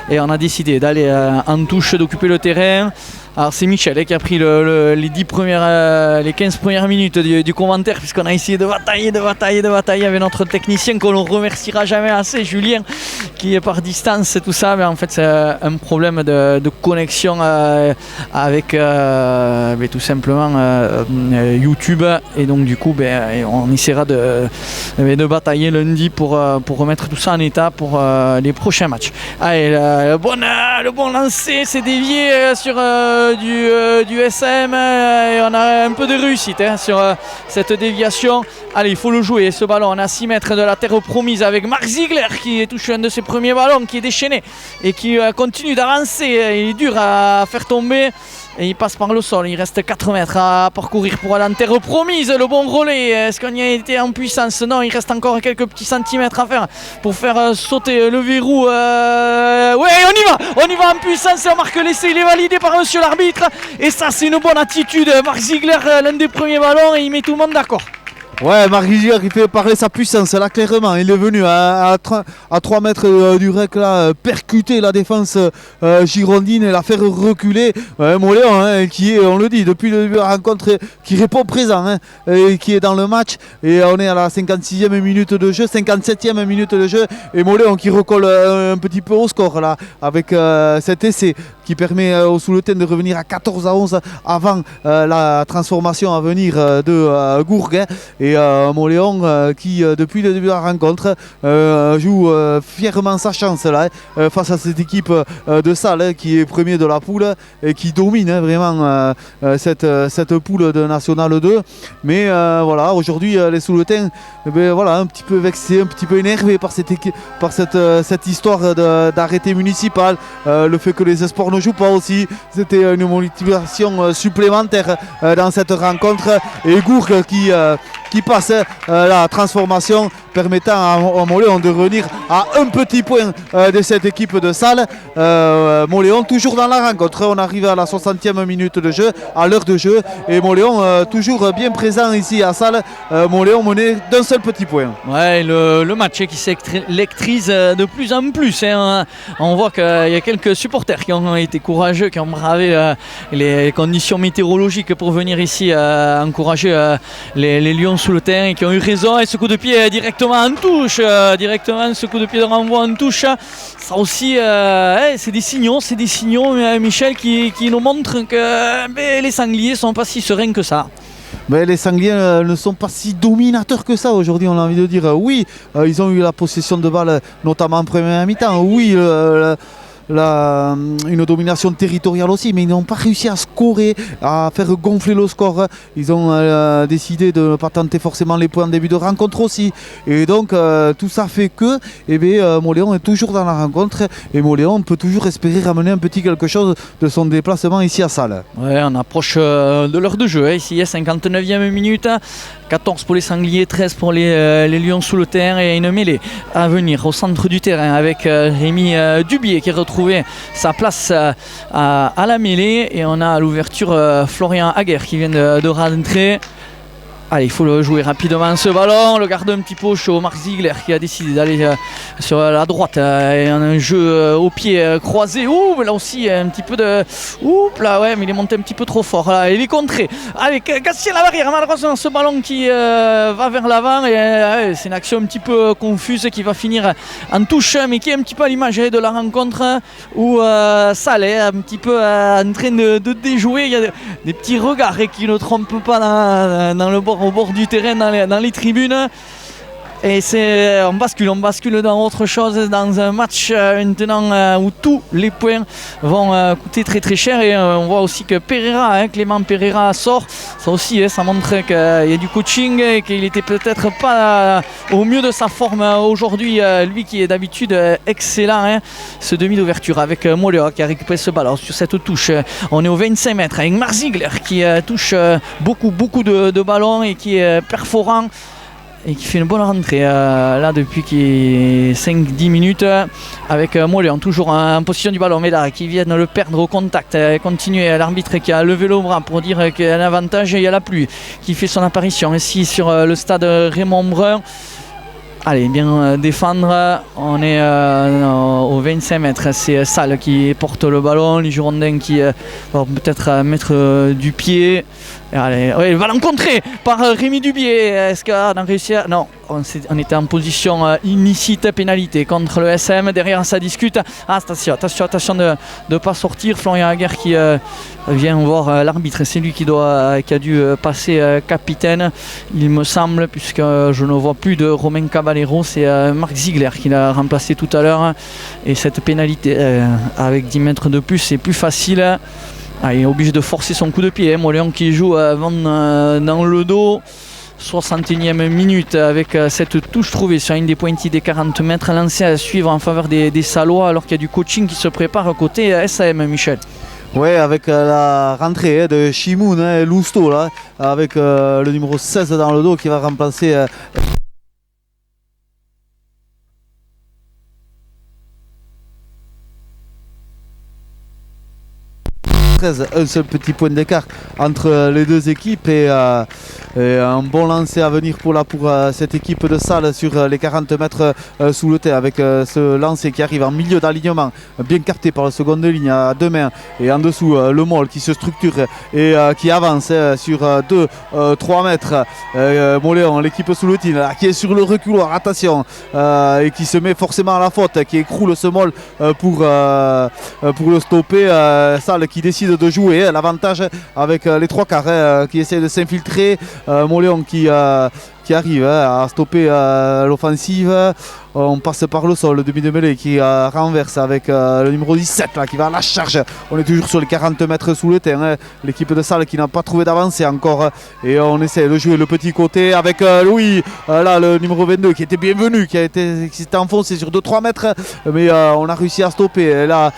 et on a décidé d'aller en touche, d'occuper le terrain. Alors c'est Michel qui a pris les 15 premières minutes du commentaire, puisqu'on a essayé de batailler avec notre technicien qu'on ne remerciera jamais assez, Julien, qui est par distance et tout ça, mais en fait c'est un problème de connexion avec tout simplement YouTube, et donc du coup on essaiera de batailler lundi pour remettre tout ça en état pour les prochains matchs. Allez, le bon lancer, c'est dévié sur du SM, et on a un peu de réussite sur cette déviation. Allez, il faut le jouer ce ballon, on est à 6 mètres de la terre promise avec Marc Ziegler qui touche un de ses premiers ballons, qui est déchaîné et qui continue d'avancer. Il est dur à faire tomber et il passe par le sol. Il reste 4 mètres à parcourir pour aller en terre promise. Le bon relais, est-ce qu'on y a été en puissance? Non, il reste encore quelques petits centimètres à faire pour faire sauter le verrou. Ouais, on y va en puissance. On marque l'essai, il est validé par monsieur l'arbitre, et ça c'est une bonne attitude. Marc Ziegler, l'un des premiers ballons, et il met tout le monde d'accord. Ouais, Marc Ziegler qui fait parler sa puissance là clairement. Il est venu à 3 mètres du rec là, percuter la défense girondine et la faire reculer. Moléon qui est, on le dit, depuis le début de la rencontre, qui répond présent, et qui est dans le match. Et on est à la 56e minute de jeu, 57e minute de jeu. Et Moléon qui recolle un petit peu au score là, avec cet essai qui permet au Souletin de revenir à 14-11 avant la transformation à venir de Gourgues. Et Moléon qui depuis le début de la rencontre joue fièrement sa chance là, face à cette équipe de Salles qui est premier de la poule et qui domine vraiment cette poule de National 2. Mais voilà, aujourd'hui les Souletins voilà, un petit peu vexés, un petit peu énervés par cette histoire d'arrêté municipal, le fait que les espoirs ne jouent pas aussi. C'était une motivation supplémentaire dans cette rencontre, et Gourgues qui passe la transformation, permettant à Moléon de revenir à un petit point de cette équipe de Salles. Moléon toujours dans la rencontre, on arrive à la 60e minute de jeu, à l'heure de jeu, et Moléon toujours bien présent ici à Salles. Moléon mené d'un seul petit point. Ouais, le match qui s'électrise de plus en plus, on voit qu'il y a quelques supporters qui ont été courageux, qui ont bravé les conditions météorologiques pour venir ici encourager les Lions Souletins, et qui ont eu raison. Et ce coup de pied directement en touche, ce coup de pied de renvoi en touche, ça aussi c'est des signaux, Michel, qui nous montrent que les Sangliers sont pas si sereins que ça. Mais les Sangliers ne sont pas si dominateurs que ça aujourd'hui, on a envie de dire. Oui, ils ont eu la possession de balle, notamment en première mi-temps. Oui, une domination territoriale aussi, mais ils n'ont pas réussi à scorer, à faire gonfler le score. Ils ont décidé de ne pas tenter forcément les points en début de rencontre aussi, et donc tout ça fait que Moléon est toujours dans la rencontre, et Moléon peut toujours espérer ramener un petit quelque chose de son déplacement ici à Salles. Ouais, on approche de l'heure de jeu, ici 59e minute, 14 pour les Sangliers, 13 pour les Lions Souletins, et une mêlée à venir au centre du terrain avec Rémi Dubier qui retrouve sa place à la mêlée, et on a à l'ouverture Florian Aguerre qui vient de rentrer. Allez, il faut le jouer rapidement ce ballon, le garde un petit peu au chaud. Marc Ziegler qui a décidé d'aller sur la droite, et un jeu au pied croisé. Ouh, là aussi un petit peu de... Oups, là ouais, mais il est monté un petit peu trop fort là. Il est contré avec Gatien Labarrière, malheureusement ce ballon qui va vers l'avant, et c'est une action un petit peu confuse qui va finir en touche, mais qui est un petit peu à l'image de la rencontre où Salles est un petit peu en train de déjouer. Il y a des petits regards qui ne trompent pas dans le bord, au bord du terrain, dans les tribunes. Et on bascule dans autre chose, dans un match maintenant où tous les points vont coûter très très cher. Et on voit aussi que Clément Pereira sort. Ça aussi, ça montre qu'il y a du coaching et qu'il n'était peut-être pas au mieux de sa forme aujourd'hui. Lui qui est d'habitude excellent, ce demi d'ouverture avec Moléon qui a récupéré ce ballon sur cette touche. On est au 25 mètres avec Marc Ziegler qui touche beaucoup de ballons et qui est perforant, et qui fait une bonne rentrée là depuis 5-10 minutes avec Moléon toujours en position du ballon, mais là qui vient de le perdre au contact. Continuer, l'arbitre qui a levé le bras pour dire qu'il y a un avantage, et il y a la pluie qui fait son apparition ici sur le stade Raymond Brun. Allez, bien défendre, on est au 25 mètres, c'est Salles qui porte le ballon, les Girondins qui vont peut-être mettre du pied. Allez, ouais, le ballon contré par Rémi Dubier, est-ce qu'on a réussi à... Non, on était en position illicite, pénalité contre le SM. Derrière, ça discute. Attention de ne pas sortir. Florian Aguerre qui vient voir l'arbitre. C'est lui qui a dû passer capitaine, il me semble, puisque je ne vois plus de Romain Caballero. C'est Marc Ziegler qui l'a remplacé tout à l'heure. Et cette pénalité avec 10 mètres de plus, c'est plus facile. Il est obligé de forcer son coup de pied. Moléon qui joue dans le dos. 61e minute avec cette touche trouvée sur une des pointilles des 40 mètres, lancée à suivre en faveur des Salois, alors qu'il y a du coaching qui se prépare côté SAM, Michel. Ouais, avec la rentrée de Chimoun Lousteau là, avec le numéro 16 dans le dos qui va remplacer un seul petit point d'écart entre les deux équipes et un bon lancer à venir pour cette équipe de Salles sur les 40 mètres sous le terre, avec ce lancer qui arrive en milieu d'alignement, bien capté par la seconde ligne à 2 mains, et en dessous le Moll qui se structure et qui avance sur 2-3 mètres. Moléon, l'équipe sous le tir qui est sur le reculoir, attention, et qui se met forcément à la faute, qui écroule ce Moll pour le stopper. Salles qui décide de jouer l'avantage avec les 3 quarts qui essaient de s'infiltrer. Moléon qui arrive à stopper l'offensive. On passe par le sol, le demi de mêlée qui renverse avec le numéro 17 là, qui va à la charge. On est toujours sur les 40 mètres sous le terrain. L'équipe de Salles qui n'a pas trouvé d'avancée encore. Et on essaie de jouer le petit côté avec Louis, là le numéro 22 qui était bienvenu, qui s'était enfoncé sur 2-3 mètres. Mais on a réussi à stopper. Et là,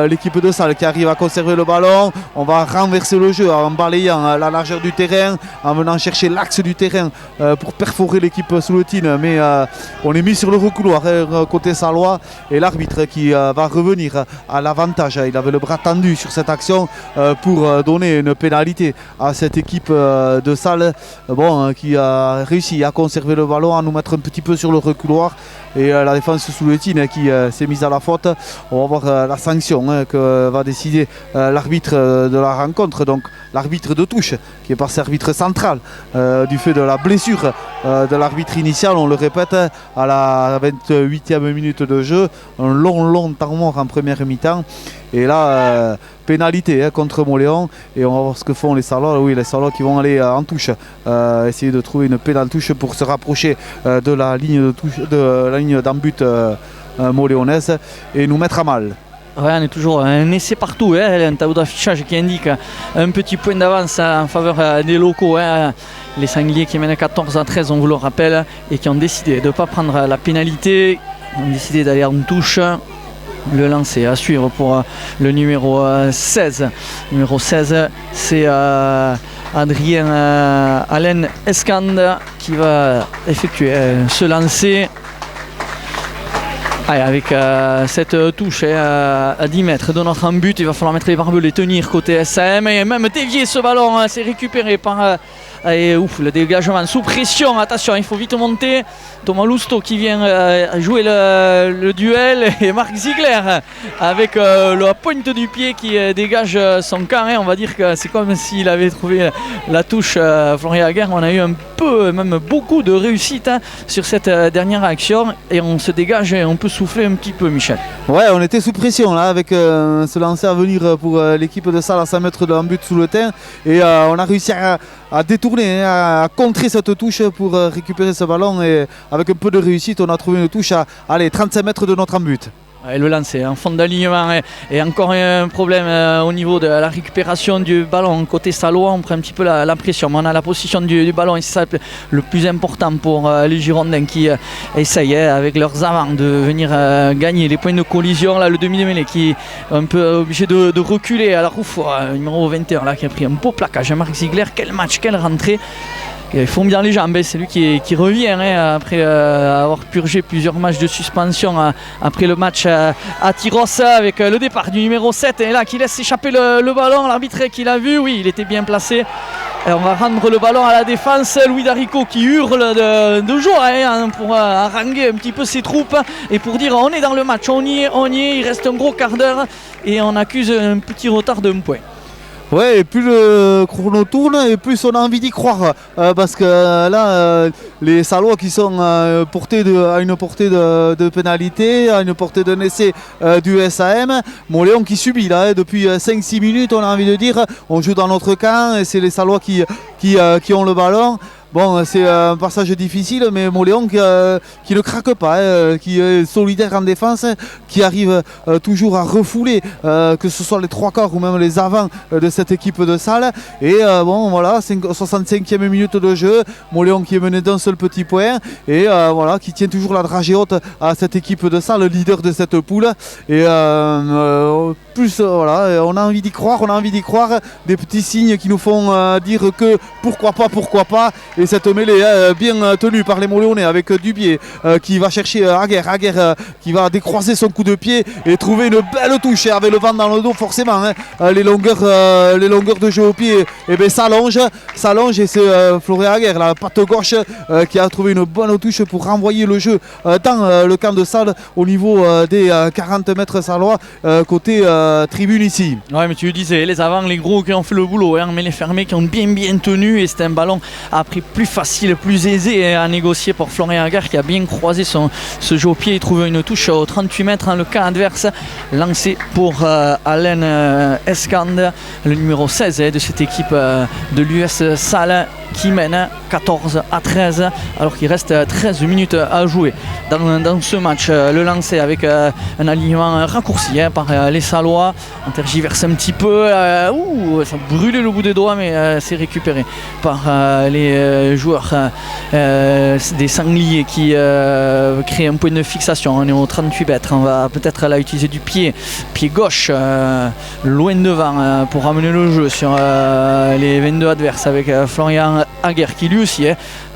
l'équipe de Salles qui arrive à conserver le ballon. On va renverser le jeu en balayant la largeur du terrain, en venant chercher l'axe du terrain pour perforer l'équipe sous le tin. Mais on est mis sur le couloir côté Salois, et l'arbitre qui va revenir à l'avantage. Il avait le bras tendu sur cette action pour donner une pénalité à cette équipe de Salles, qui a réussi à conserver le ballon, à nous mettre un petit peu sur le reculoir, et la défense sous le tin qui s'est mise à la faute. On va voir la sanction que va décider l'arbitre de la rencontre, donc l'arbitre de touche qui est passé arbitre central du fait de la blessure de l'arbitre initial, on le répète, à la 28e minute de jeu. Un long temps mort en première mi-temps, et là pénalité contre Moléon, et on va voir ce que font les Salois. Oui, les Salois qui vont aller en touche, essayer de trouver une pénale touche pour se rapprocher de la ligne de touche, de la ligne d'en-but moléonaise, et nous mettre à mal. Ouais, on est toujours un essai partout, un tableau d'affichage qui indique un petit point d'avance en faveur des locaux. Les Sangliers qui mènent 14-13, on vous le rappelle, et qui ont décidé de ne pas prendre la pénalité, ont décidé d'aller en touche. Le lancer à suivre pour le numéro 16. Numéro 16, c'est Adrien Alain Escande qui va effectuer ce lancer. Avec cette touche à 10 mètres de notre but, il va falloir mettre les barbelés, tenir côté SAM, et même dévier ce ballon. C'est récupéré par le dégagement sous pression. Attention, il faut vite monter. Thomas Lousteau qui vient jouer le duel, et Marc Ziegler avec la pointe du pied qui dégage son camp. On va dire que c'est comme s'il avait trouvé la touche. Florian Aguerre, on a eu un peu, même beaucoup de réussite sur cette dernière action, et on se dégage et on peut souffler un petit peu, Michel. Ouais, on était sous pression là avec ce lancer à venir pour l'équipe de Salles à 100 mètres de but sous le terrain, et on a réussi à détourner, à contrer cette touche pour récupérer ce ballon, et avec un peu de réussite on a trouvé une touche à 35 mètres de notre but. Et le lancer en fond d'alignement, et encore un problème au niveau de la récupération du ballon côté Salois. On prend un petit peu la pression, mais on a la position du ballon, et c'est ça le plus important pour les Girondins qui essayent avec leurs avants de venir gagner les points de collision. Là, le demi de mêlée qui est un peu obligé de reculer à la roue, numéro 21 là, qui a pris un beau plaquage. Marc Ziegler, quel match, quelle rentrée. Il faut bien les jambes, c'est lui qui revient après avoir purgé plusieurs matchs de suspension après le match à Tyros, avec le départ du numéro 7, et là qui laisse s'échapper le ballon. L'arbitre qui l'a vu, oui, il était bien placé. Et on va rendre le ballon à la défense. Louis Darico qui hurle de joie pour haranguer un petit peu ses troupes et pour dire on est dans le match, on y est, il reste un gros quart d'heure et on accuse un petit retard d'un point. Ouais, et plus le chrono tourne et plus on a envie d'y croire. Parce que là, les Sallois qui sont à une portée de pénalité, à une portée d'un essai du SAM. Montléon qui subit là, depuis 5-6 minutes, on a envie de dire. On joue dans notre camp et c'est les Sallois qui ont le ballon. Bon, c'est un passage difficile, mais Montléon qui ne craque pas, qui est solidaire en défense, qui arrive toujours à refouler, que ce soit les trois quarts ou même les avants de cette équipe de Salles. Et bon, voilà, 65e minute de jeu, Montléon qui est mené d'un seul petit point, et voilà, qui tient toujours la dragée haute à cette équipe de Salles, le leader de cette poule. Et plus, voilà, on a envie d'y croire, des petits signes qui nous font dire que pourquoi pas. Et cette mêlée bien tenue par les Montléonais avec Dubié qui va chercher Aguerre qui va décroiser son coup de pied et trouver une belle touche avec le vent dans le dos forcément. Les longueurs de jeu au pied s'allongent et c'est Florian Aguerre, la patte gauche qui a trouvé une bonne touche pour renvoyer le jeu dans le camp de Salles au niveau des 40 mètres sallois côté tribune ici. Ouais, mais tu le disais, les avants, les gros qui ont fait le boulot, mais les fermés qui ont bien tenu, et c'était un ballon après plus facile, plus aisé à négocier pour Florian Aguerre qui a bien croisé ce jeu au pied et trouvé une touche aux 38 mètres dans le camp adverse, lancé pour Alain Escande, le numéro 16 de cette équipe de l'US Salles qui mène 14-13 alors qu'il reste 13 minutes à jouer dans ce match. Le lancer avec un alignement raccourci par les Sallois, on tergiverse un petit peu, ça brûlait le bout des doigts, mais c'est récupéré par les joueurs des Sangliers qui créent un point de fixation. On est au 38 mètres, on va peut-être là utiliser du pied gauche loin devant pour ramener le jeu sur les 22 adverses avec Florian Aguerre qui lui aussi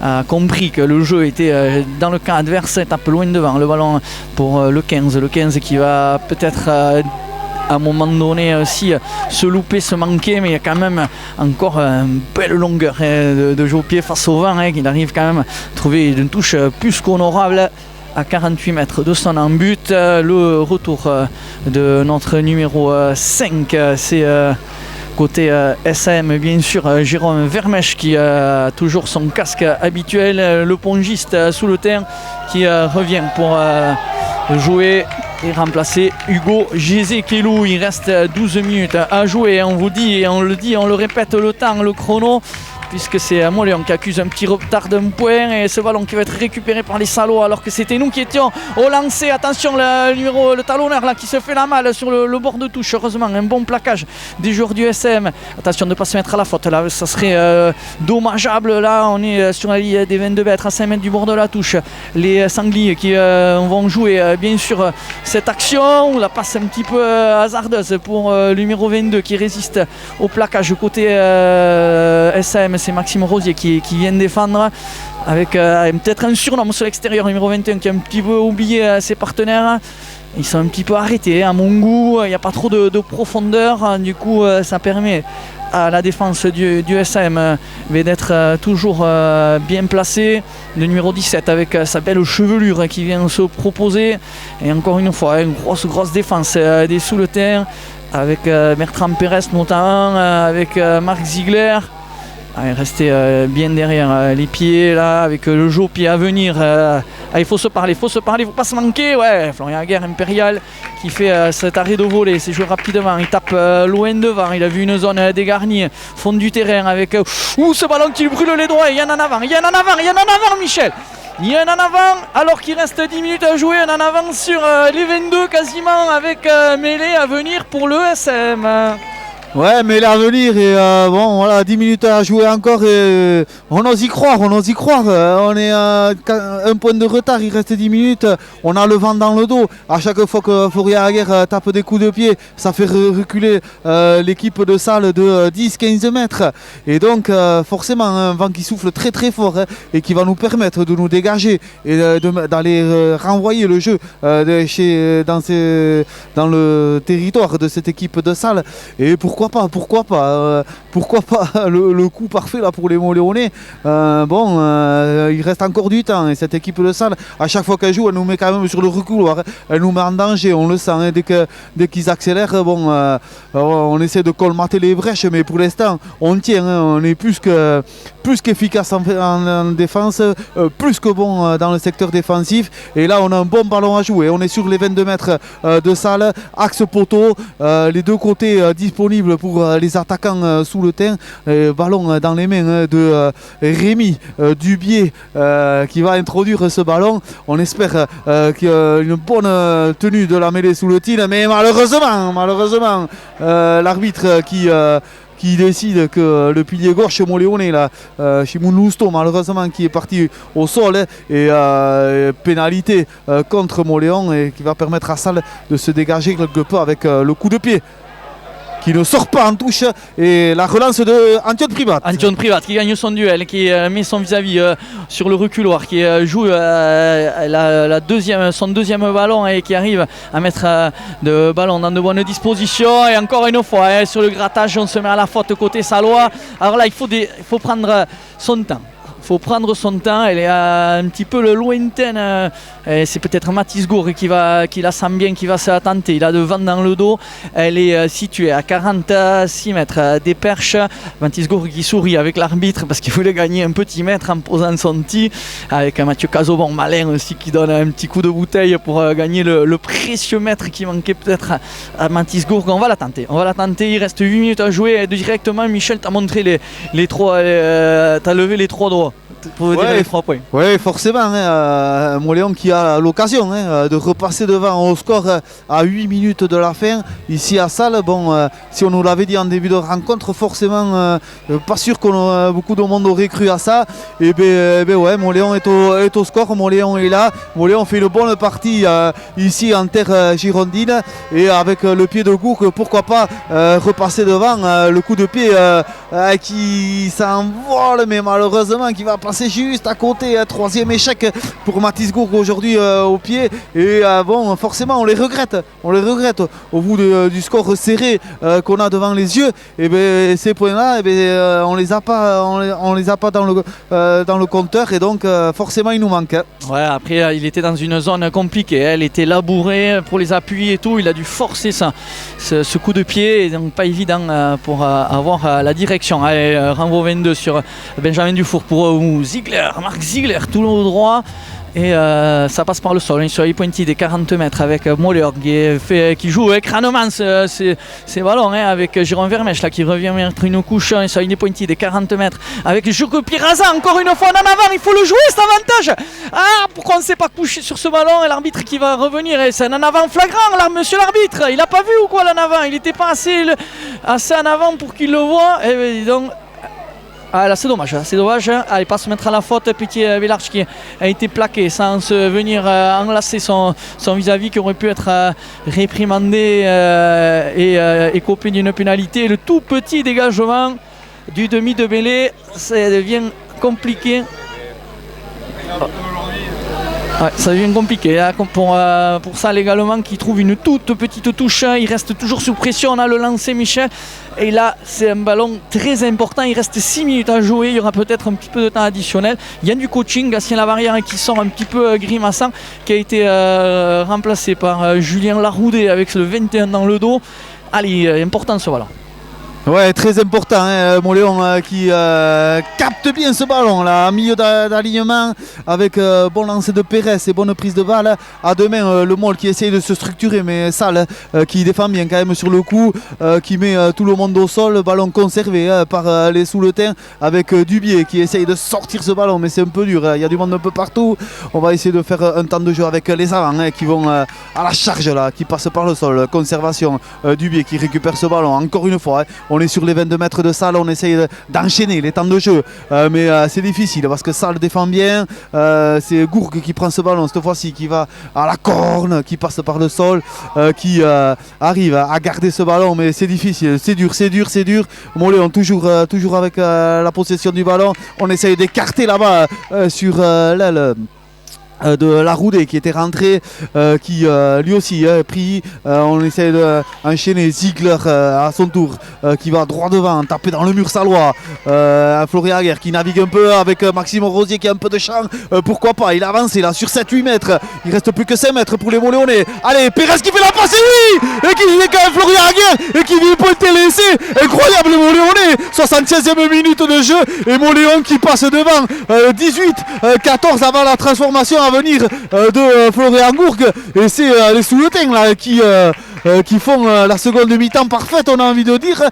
a compris que le jeu était dans le camp adverse, tape loin devant le ballon pour le 15 qui va peut-être à un moment donné aussi se louper, se manquer, mais il y a quand même encore une belle longueur de jeu au pied face au vent, qu'il arrive quand même à trouver une touche plus qu'honorable à 48 mètres de son en but. Le retour de notre numéro 5, c'est côté SM, bien sûr, Jérôme Vermèche qui a toujours son casque habituel, le pongiste sous le terrain qui revient pour jouer et remplacer Hugo Gézé-Kelou. Il reste 12 minutes à jouer, on vous dit, et on le répète, le temps, le chrono, puisque c'est Montléon qui accuse un petit retard d'un point, et ce ballon qui va être récupéré par les Salauds alors que c'était nous qui étions au lancer. Attention, le talonneur là qui se fait la malle sur le bord de touche. Heureusement, un bon plaquage des joueurs du SM. Attention de ne pas se mettre à la faute là, ça serait dommageable. Là on est sur la ligne des 22 mètres, à 5 mètres du bord de la touche. Les Sangliers qui vont jouer bien sûr cette action. La passe un petit peu hasardeuse pour le numéro 22 qui résiste au plaquage côté SM. C'est Maxime Rosier qui vient défendre avec peut-être un surnom sur l'extérieur, numéro 21 qui a un petit peu oublié ses partenaires. Ils sont un petit peu arrêtés à mon goût, il n'y a pas trop de profondeur, du coup ça permet à la défense du SM d'être toujours bien placé. Le numéro 17 avec sa belle chevelure qui vient se proposer, et encore une fois une grosse défense des sous le terre avec Bertrand Pérez notamment, avec Marc Ziegler. Rester bien derrière les pieds là, avec le jeu au pied à venir. Il faut se parler, faut pas se manquer. Ouais, Florian Aguerre, Impérial, qui fait cet arrêt de volée, c'est joué rapidement, il tape loin devant, il a vu une zone dégarnie, fond du terrain avec ce ballon qui lui brûle les doigts. Il y en a en avant, Michel. Il y en a en avant, alors qu'il reste 10 minutes à jouer, on en avance sur les 22 quasiment, avec mêlée à venir pour le SM. Ouais, mais là à venir, et bon voilà, 10 minutes à jouer encore, et on ose y croire. On est à un point de retard, il reste 10 minutes, on a le vent dans le dos. À chaque fois que Florian Aguerre tape des coups de pied, ça fait reculer l'équipe de Salles de 10-15 mètres. Et donc forcément un vent qui souffle très fort, et qui va nous permettre de nous dégager et d'aller renvoyer le jeu dans le territoire de cette équipe de Salles. Et pourquoi pourquoi pas le coup parfait là pour les Moléonais. Il reste encore du temps et cette équipe de Salles, à chaque fois qu'elle joue, elle nous met quand même sur le reculoir, elle nous met en danger, on le sent, hein, dès qu'ils accélèrent, on essaie de colmater les brèches, mais pour l'instant on tient, hein, on est plus qu'efficace en défense, plus que bon dans le secteur défensif, et là on a un bon ballon à jouer, on est sur les 22 mètres de Salles, axe poteau, les deux côtés disponibles pour les attaquants sous le terrain, ballon dans les mains de Rémi Dubier qui va introduire ce ballon. On espère qu'il y a une bonne tenue de la mêlée sous le tir, mais malheureusement l'arbitre qui décide que le pilier gauche moléonais là, Shimon Lousto, malheureusement qui est parti au sol, et pénalité contre Moléon, et qui va permettre à Salles de se dégager quelque peu avec le coup de pied qui ne sort pas en touche, et la relance de Antion Privat. Antion Privat qui gagne son duel, qui met son vis-à-vis sur le reculoir, qui joue son deuxième ballon et qui arrive à mettre le ballon dans de bonnes dispositions. Et encore une fois, sur le grattage, on se met à la faute côté salois. Alors là, il faut prendre son temps. Elle est un petit peu le lointaine, c'est peut-être Mathis Gour qui la sent bien, qui va se tenter. Il a le vent dans le dos, elle est située à 46 mètres des perches. Mathis Gour qui sourit avec l'arbitre parce qu'il voulait gagner un petit mètre en posant son tir, avec Mathieu Cazobon malin aussi qui donne un petit coup de bouteille pour gagner le précieux mètre qui manquait peut-être à Mathis Gour. On va la tenter, il reste 8 minutes à jouer, et directement Michel t'a montré les trois, t'as levé les trois doigts pour dire les 3 points. Oui, forcément, hein, Moléon qui a l'occasion de repasser devant au score à 8 minutes de la fin ici à Salles. Si on nous l'avait dit en début de rencontre, forcément pas sûr que beaucoup de monde aurait cru à ça. Et Moléon est au score, Moléon est là, Moléon fait une bonne partie ici en terre girondine, et avec le pied de Gour, pourquoi pas repasser devant, le coup de pied qui s'envole, mais malheureusement qui va passer juste à côté. Troisième échec pour Mathis Gour aujourd'hui au pied, et forcément on les regrette au bout du score serré qu'on a devant les yeux. Et ces points là, on les a pas dans le compteur, et donc forcément il nous manque. Ouais, après il était dans une zone compliquée, elle était labourée pour les appuis et tout, il a dû forcer ce coup de pied, et donc pas évident pour avoir la direction. Allez, renvoi 22 sur Benjamin Dufour pour Marc Ziegler, tout le droit, et ça passe par le sol, sur les pointilles des 40 mètres avec Moller qui joue crânement ces ballons, avec Jérôme Vermèche là, qui revient mettre une couche sur les pointilles des 40 mètres avec Jurko Piraza, encore une fois en avant, il faut le jouer cet avantage. Pourquoi on ne s'est pas couché sur ce ballon, et l'arbitre qui va revenir, et c'est un en avant flagrant là, monsieur l'arbitre, il a pas vu ou quoi l'en avant, il n'était pas assez en avant pour qu'il le voit, et donc là c'est dommage. Allez, pas se mettre à la faute. Petit Vélarche qui a été plaqué sans se venir enlacer son vis-à-vis, qui aurait pu être réprimandé et écopé d'une pénalité. Le tout petit dégagement du demi de mêlée, ça devient compliqué. Ouais, ça devient compliqué là, pour Salles également, qui trouve une toute petite touche. Il reste toujours sous pression, on a le lancer Michel, et là c'est un ballon très important, il reste 6 minutes à jouer, il y aura peut-être un petit peu de temps additionnel. Il y a du coaching, Gatien Lavarrière qui sort un petit peu grimaçant, qui a été remplacé par Julien Laroudé avec le 21 dans le dos. Allez, important ce ballon. Ouais, très important, Moléon qui capte bien ce ballon là, en milieu d'alignement, avec bon lancer de Pérez et bonne prise de balle. À deux mains, le Mol qui essaye de se structurer, mais Salles qui défend bien quand même sur le coup, qui met tout le monde au sol. Le ballon conservé par les sous-le-temps, avec Dubier qui essaye de sortir ce ballon, mais c'est un peu dur, il y a du monde un peu partout. On va essayer de faire un temps de jeu avec les avants qui vont à la charge là, qui passent par le sol. Conservation, Dubier qui récupère ce ballon encore une fois. On est sur les 22 mètres de Salles, on essaye d'enchaîner les temps de jeu, mais c'est difficile parce que Salles défend bien. C'est Gourg qui prend ce ballon cette fois-ci, qui va à la corne, qui passe par le sol, qui arrive à garder ce ballon, mais c'est difficile, c'est dur. Moléon toujours avec la possession du ballon. On essaye d'écarter là-bas sur l'aile de Laroudé qui était rentré, qui lui aussi pris. On essaie d'enchaîner Ziegler à son tour, qui va droit devant, taper dans le mur salois. Florian Aguerre qui navigue un peu avec Maxime Rosier qui a un peu de champ. Pourquoi pas, il avance là sur 7-8 mètres. Il reste plus que 5 mètres pour les Montléonais. Allez, Pérez qui fait la passe, et oui, et qui est quand même Florian Aguerre et qui vient pointer l'essai. Incroyable les Montléonais. 76e minute de jeu et Montléon qui passe devant 18-14 avant la transformation à venir de Florian Gourgue. Et c'est les Souletins là qui font la seconde mi-temps parfaite, on a envie de dire.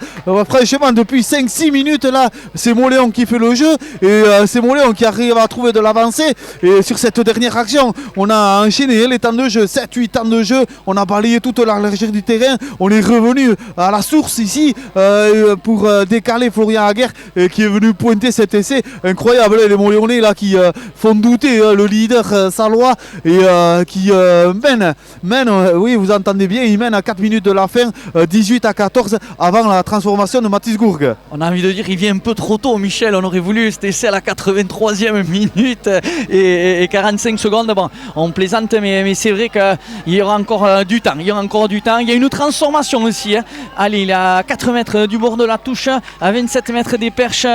Franchement, depuis 5-6 minutes là, c'est Montléon qui fait le jeu et c'est Montléon qui arrive à trouver de l'avancée. Et sur cette dernière action, on a enchaîné les temps de jeu, 7-8 temps de jeu, on a balayé toute la largeur du terrain, on est revenu à la source ici pour décaler Florian Aguerre qui est venu pointer cet essai incroyable. Les Montléonais là qui font douter le leader salois et qui mène, oui vous entendez bien, il mène à 4 minutes de la fin, 18-14 avant la transformation de Mathis Gourgue. On a envie de dire qu'il vient un peu trop tôt, Michel. On aurait voulu cet essai à la 83e minute et 45 secondes. Bon, on plaisante, mais c'est vrai qu'il y aura encore du temps. Il y a une transformation aussi. Hein. Allez, il est à 4 mètres du bord de la touche, à 27 mètres des perches.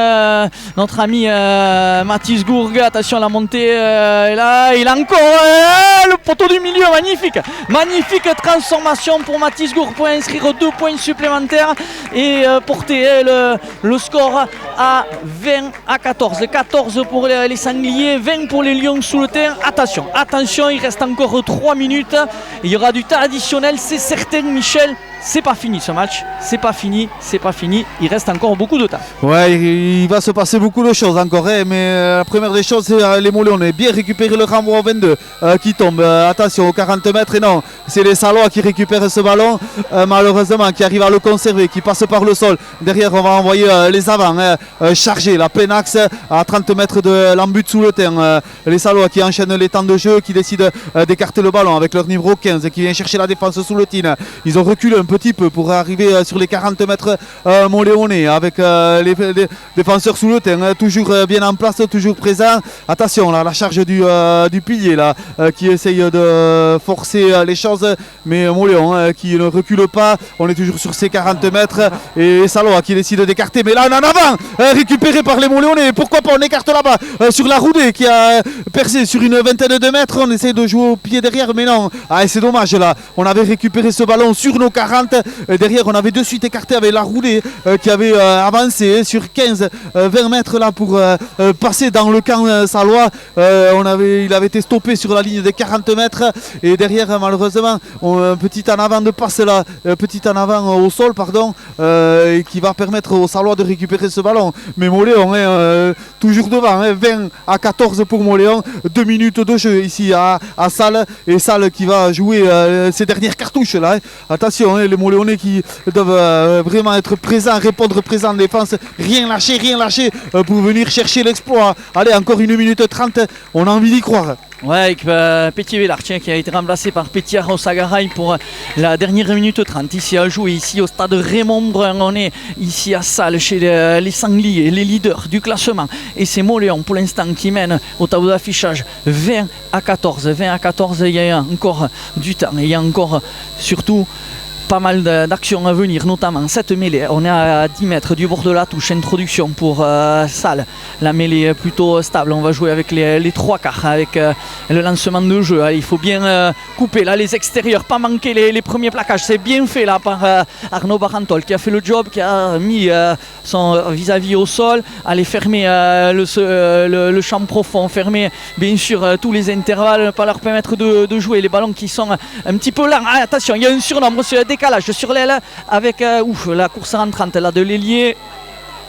Notre ami Mathis Gourgue, attention à la montée. Et là, il a encore le poteau du milieu, magnifique transformation pour Mathis Gourgue pour inscrire 2 points supplémentaires et porter le score à 20-14. 14 pour les Sangliers, 20 pour les Lions sous le terre. Attention, il reste encore 3 minutes. Il y aura du temps additionnel, c'est certain, Michel. C'est pas fini ce match, c'est pas fini. Il reste encore beaucoup de temps. Ouais, il va se passer beaucoup de choses encore, hein, mais la première des choses, c'est les Mollets. On a bien récupéré le renvoi au 22 qui tombe. Attention, aux 40 mètres, et non, c'est les Salois qui récupèrent ce ballon, malheureusement, qui arrivent à le conserver, qui passe par le sol. Derrière, on va envoyer les avants chargés, la plein axe à 30 mètres de l'embut sous le terrain. Les Salois qui enchaînent les temps de jeu, qui décident d'écarter le ballon avec leur numéro 15 qui vient chercher la défense sous le tin. Ils ont reculé un petit peu pour arriver sur les 40 mètres Montléonais avec les défenseurs sous le terrain, toujours bien en place, toujours présent. Attention là, la charge du pilier là, qui essaye de forcer les choses, mais Montléon qui ne recule pas. On est toujours sur ces 40 mètres et Salois qui décide d'écarter, mais là on en avant, récupéré par les Montléonais. Pourquoi pas, on écarte là-bas sur la Roudée qui a percé sur une vingtaine de mètres. On essaye de jouer au pied derrière, mais non, c'est dommage là, on avait récupéré ce ballon sur nos 40. Derrière, on avait de suite écarté avec la Roudée qui avait avancé sur 15-20 mètres là pour passer dans le camp salois. Il avait été stoppé sur la ligne des 40 mètres et derrière, malheureusement, un petit en avant de passe là, petit en avant au sol, pardon, qui va permettre aux Salois de récupérer ce ballon. Mais Montléon toujours devant, 20-14 pour Montléon, 2 minutes de jeu ici à Salles, et Salles qui va jouer ses dernières cartouches là. Attention, les Montléonais qui doivent vraiment être présents, répondre présents en défense, rien lâcher pour venir chercher l'exploit. Allez, encore 1 minute 30, on a envie d'y croire. Ouais, avec Petit-Villard qui a été remplacé par Petit Arrosagaray pour la dernière minute 30. Ici à jouer, ici au stade Raymond Brun. On est ici à Salles chez les Sangliers, les leaders du classement. Et c'est Montléon pour l'instant qui mène au tableau d'affichage 20-14. 20-14, il y a encore du temps. Il y a encore surtout pas mal d'actions à venir, notamment cette mêlée. On est à 10 mètres du bord de la touche. Introduction pour Salles. La mêlée est plutôt stable. On va jouer avec les 3 quarts, avec le lancement de jeu. Allez, il faut bien couper là les extérieurs, pas manquer les premiers plaquages. C'est bien fait là par Arnaud Barantol qui a fait le job, qui a mis son vis-à-vis au sol. Allez, fermer le champ profond, fermer bien sûr tous les intervalles, pas leur permettre de jouer les ballons qui sont un petit peu lents. Ah, attention, il y a un surnombre sur décalage sur l'aile avec la course rentrante là de l'ailier.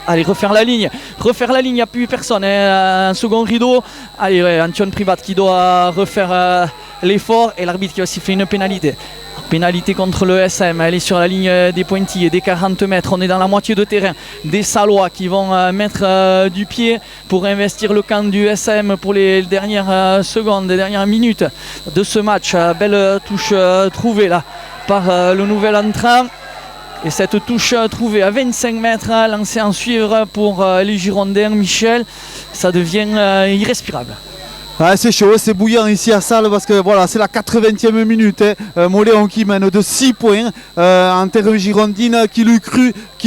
Allez, refaire la ligne, il n'y a plus personne, un second rideau. Allez, Antoine Privat qui doit refaire l'effort et l'arbitre qui va siffler une pénalité. Pénalité contre le SM, elle est sur la ligne des pointillés, des 40 mètres, on est dans la moitié de terrain. Des Salois qui vont mettre du pied pour investir le camp du SM pour les dernières secondes, les dernières minutes de ce match. Belle touche trouvée là par le nouvel entrant. Et cette touche trouvée à 25 mètres, lancée en suivre pour les Girondins, Michel, ça devient irrespirable. Ah, c'est chaud, c'est bouillant ici à Salles parce que voilà, c'est la 80e minute. Moléon qui mène de 6 points en terre girondine. Qui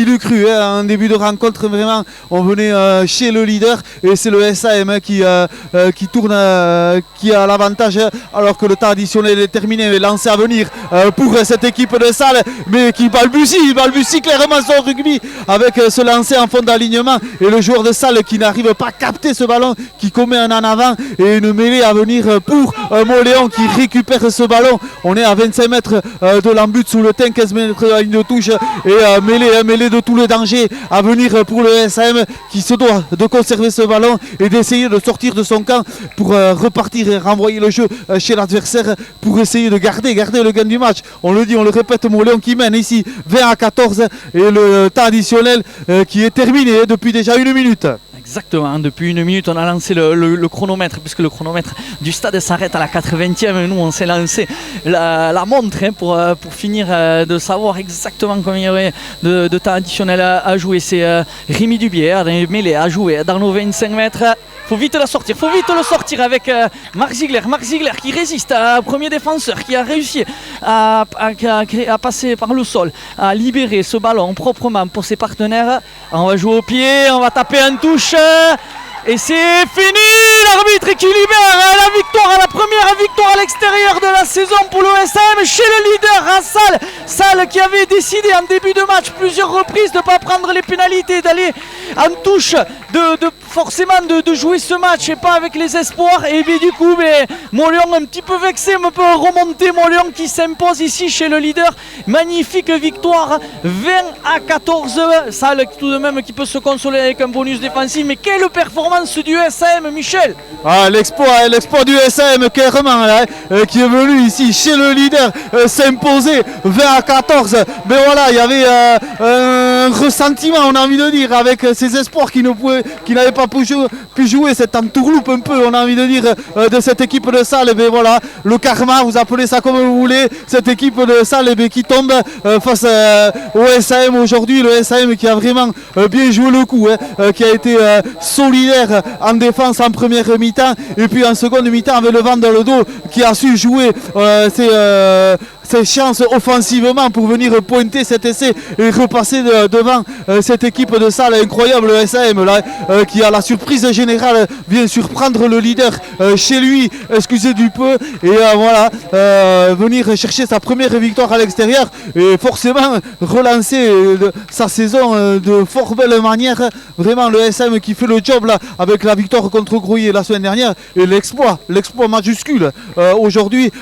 l'eût cru en début de rencontre, vraiment, on venait chez le leader et c'est le SAM qui tourne, qui a l'avantage alors que le temps additionnel est terminé, mais lancé à venir pour cette équipe de Salles, mais qui balbutie clairement son rugby avec ce lancer en fond d'alignement et le joueur de Salles qui n'arrive pas à capter ce ballon, qui commet un en avant et une mêlée à venir pour Moléon qui récupère ce ballon. On est à 25 mètres de l'embut sous le teint, 15 mètres de la ligne de touche et mêlée de tout le danger à venir pour le SM qui se doit de conserver ce ballon et d'essayer de sortir de son camp pour repartir et renvoyer le jeu chez l'adversaire pour essayer de garder le gain du match. On le dit, on le répète, Moléon qui mène ici 20-14 et le temps additionnel qui est terminé depuis déjà 1 minute. Exactement, depuis 1 minute on a lancé le chronomètre puisque le chronomètre du stade s'arrête à la 80e. Nous on s'est lancé la montre pour finir de savoir exactement combien il y aurait de temps additionnel à jouer. C'est Rémi Dubier, mêlé à jouer dans nos 25 mètres. Faut vite le sortir avec Marc Ziegler qui résiste à premier défenseur, qui a réussi à passer par le sol, à libérer ce ballon proprement pour ses partenaires. On va jouer au pied, on va taper en touche et c'est fini. L'arbitre qui libère la victoire, la première victoire à l'extérieur de la saison pour l'OSM chez le leader à Salles. Salles qui avait décidé en début de match plusieurs reprises de ne pas prendre les pénalités, d'aller en touche, forcément de jouer ce match et pas avec les espoirs. Et bien du coup, Moléon un petit peu vexé, me peut remonter. Moléon qui s'impose ici chez le leader. Magnifique victoire, 20-14. Salles tout de même qui peut se consoler avec un bonus défensif. Mais quelle performance du SM, Michel! Ah, l'exploit du SM clairement là, qui est venu ici chez le leader s'imposer 20-14. Mais voilà, il y avait un ressentiment, on a envie de dire, avec ces espoirs qui n'avaient pas pu jouer cette entourloupe un peu, on a envie de dire, de cette équipe de Salles. Mais voilà, le karma, vous appelez ça comme vous voulez, cette équipe de Salles qui tombe face au SM aujourd'hui. Le SM qui a vraiment bien joué le coup, qui a été solidaire en défense en première mi-temps et puis en seconde mi-temps avec le vent dans le dos, qui a su jouer ses chances offensivement pour venir pointer cet essai et repasser devant cette équipe de Salles incroyable. Le SM là, qui a la surprise générale, vient surprendre le leader chez lui, excusez du peu, et voilà, venir chercher sa première victoire à l'extérieur et forcément relancer sa saison de fort belle manière. Vraiment le SM qui fait le job là avec la victoire contre Grouillet la semaine dernière et l'exploit majuscule aujourd'hui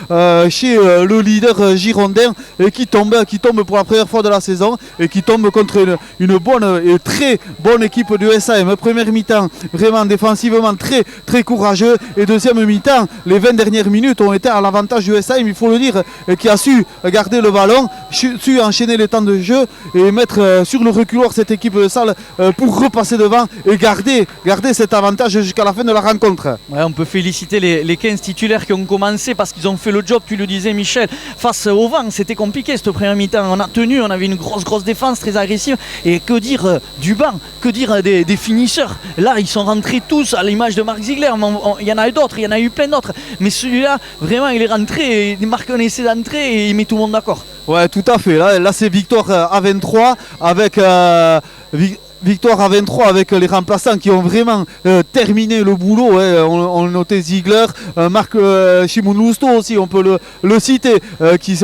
chez le leader girondin et qui tombe pour la première fois de la saison et qui tombe contre une bonne et très bonne équipe du SM. Première mi-temps vraiment défensivement très très courageux et deuxième mi-temps les 20 dernières minutes ont été à l'avantage du SM, il faut le dire, qui a su garder le ballon, su enchaîner les temps de jeu et mettre sur le reculoir cette équipe de Salles pour repasser devant et garder cet avantage jusqu'à la fin de la rencontre. Ouais, on peut féliciter les 15 titulaires qui ont commencé parce qu'ils ont fait le job, tu le disais Michel, face au vent. C'était compliqué cette première mi-temps, on a tenu, on avait une grosse défense très agressive et que dire du banc, que dire des finisseurs. Là ils sont rentrés tous à l'image de Marc Ziegler, il y en a eu d'autres, il y en a eu plein d'autres, mais celui-là vraiment il est rentré, il marque un essai d'entrée et il met tout le monde d'accord. Ouais, tout à fait, là c'est victoire à 23 avec victoire à 23 avec les remplaçants qui ont vraiment terminé le boulot. On notait Ziegler, Marc Chimoun Lousteau aussi, on peut le citer, qui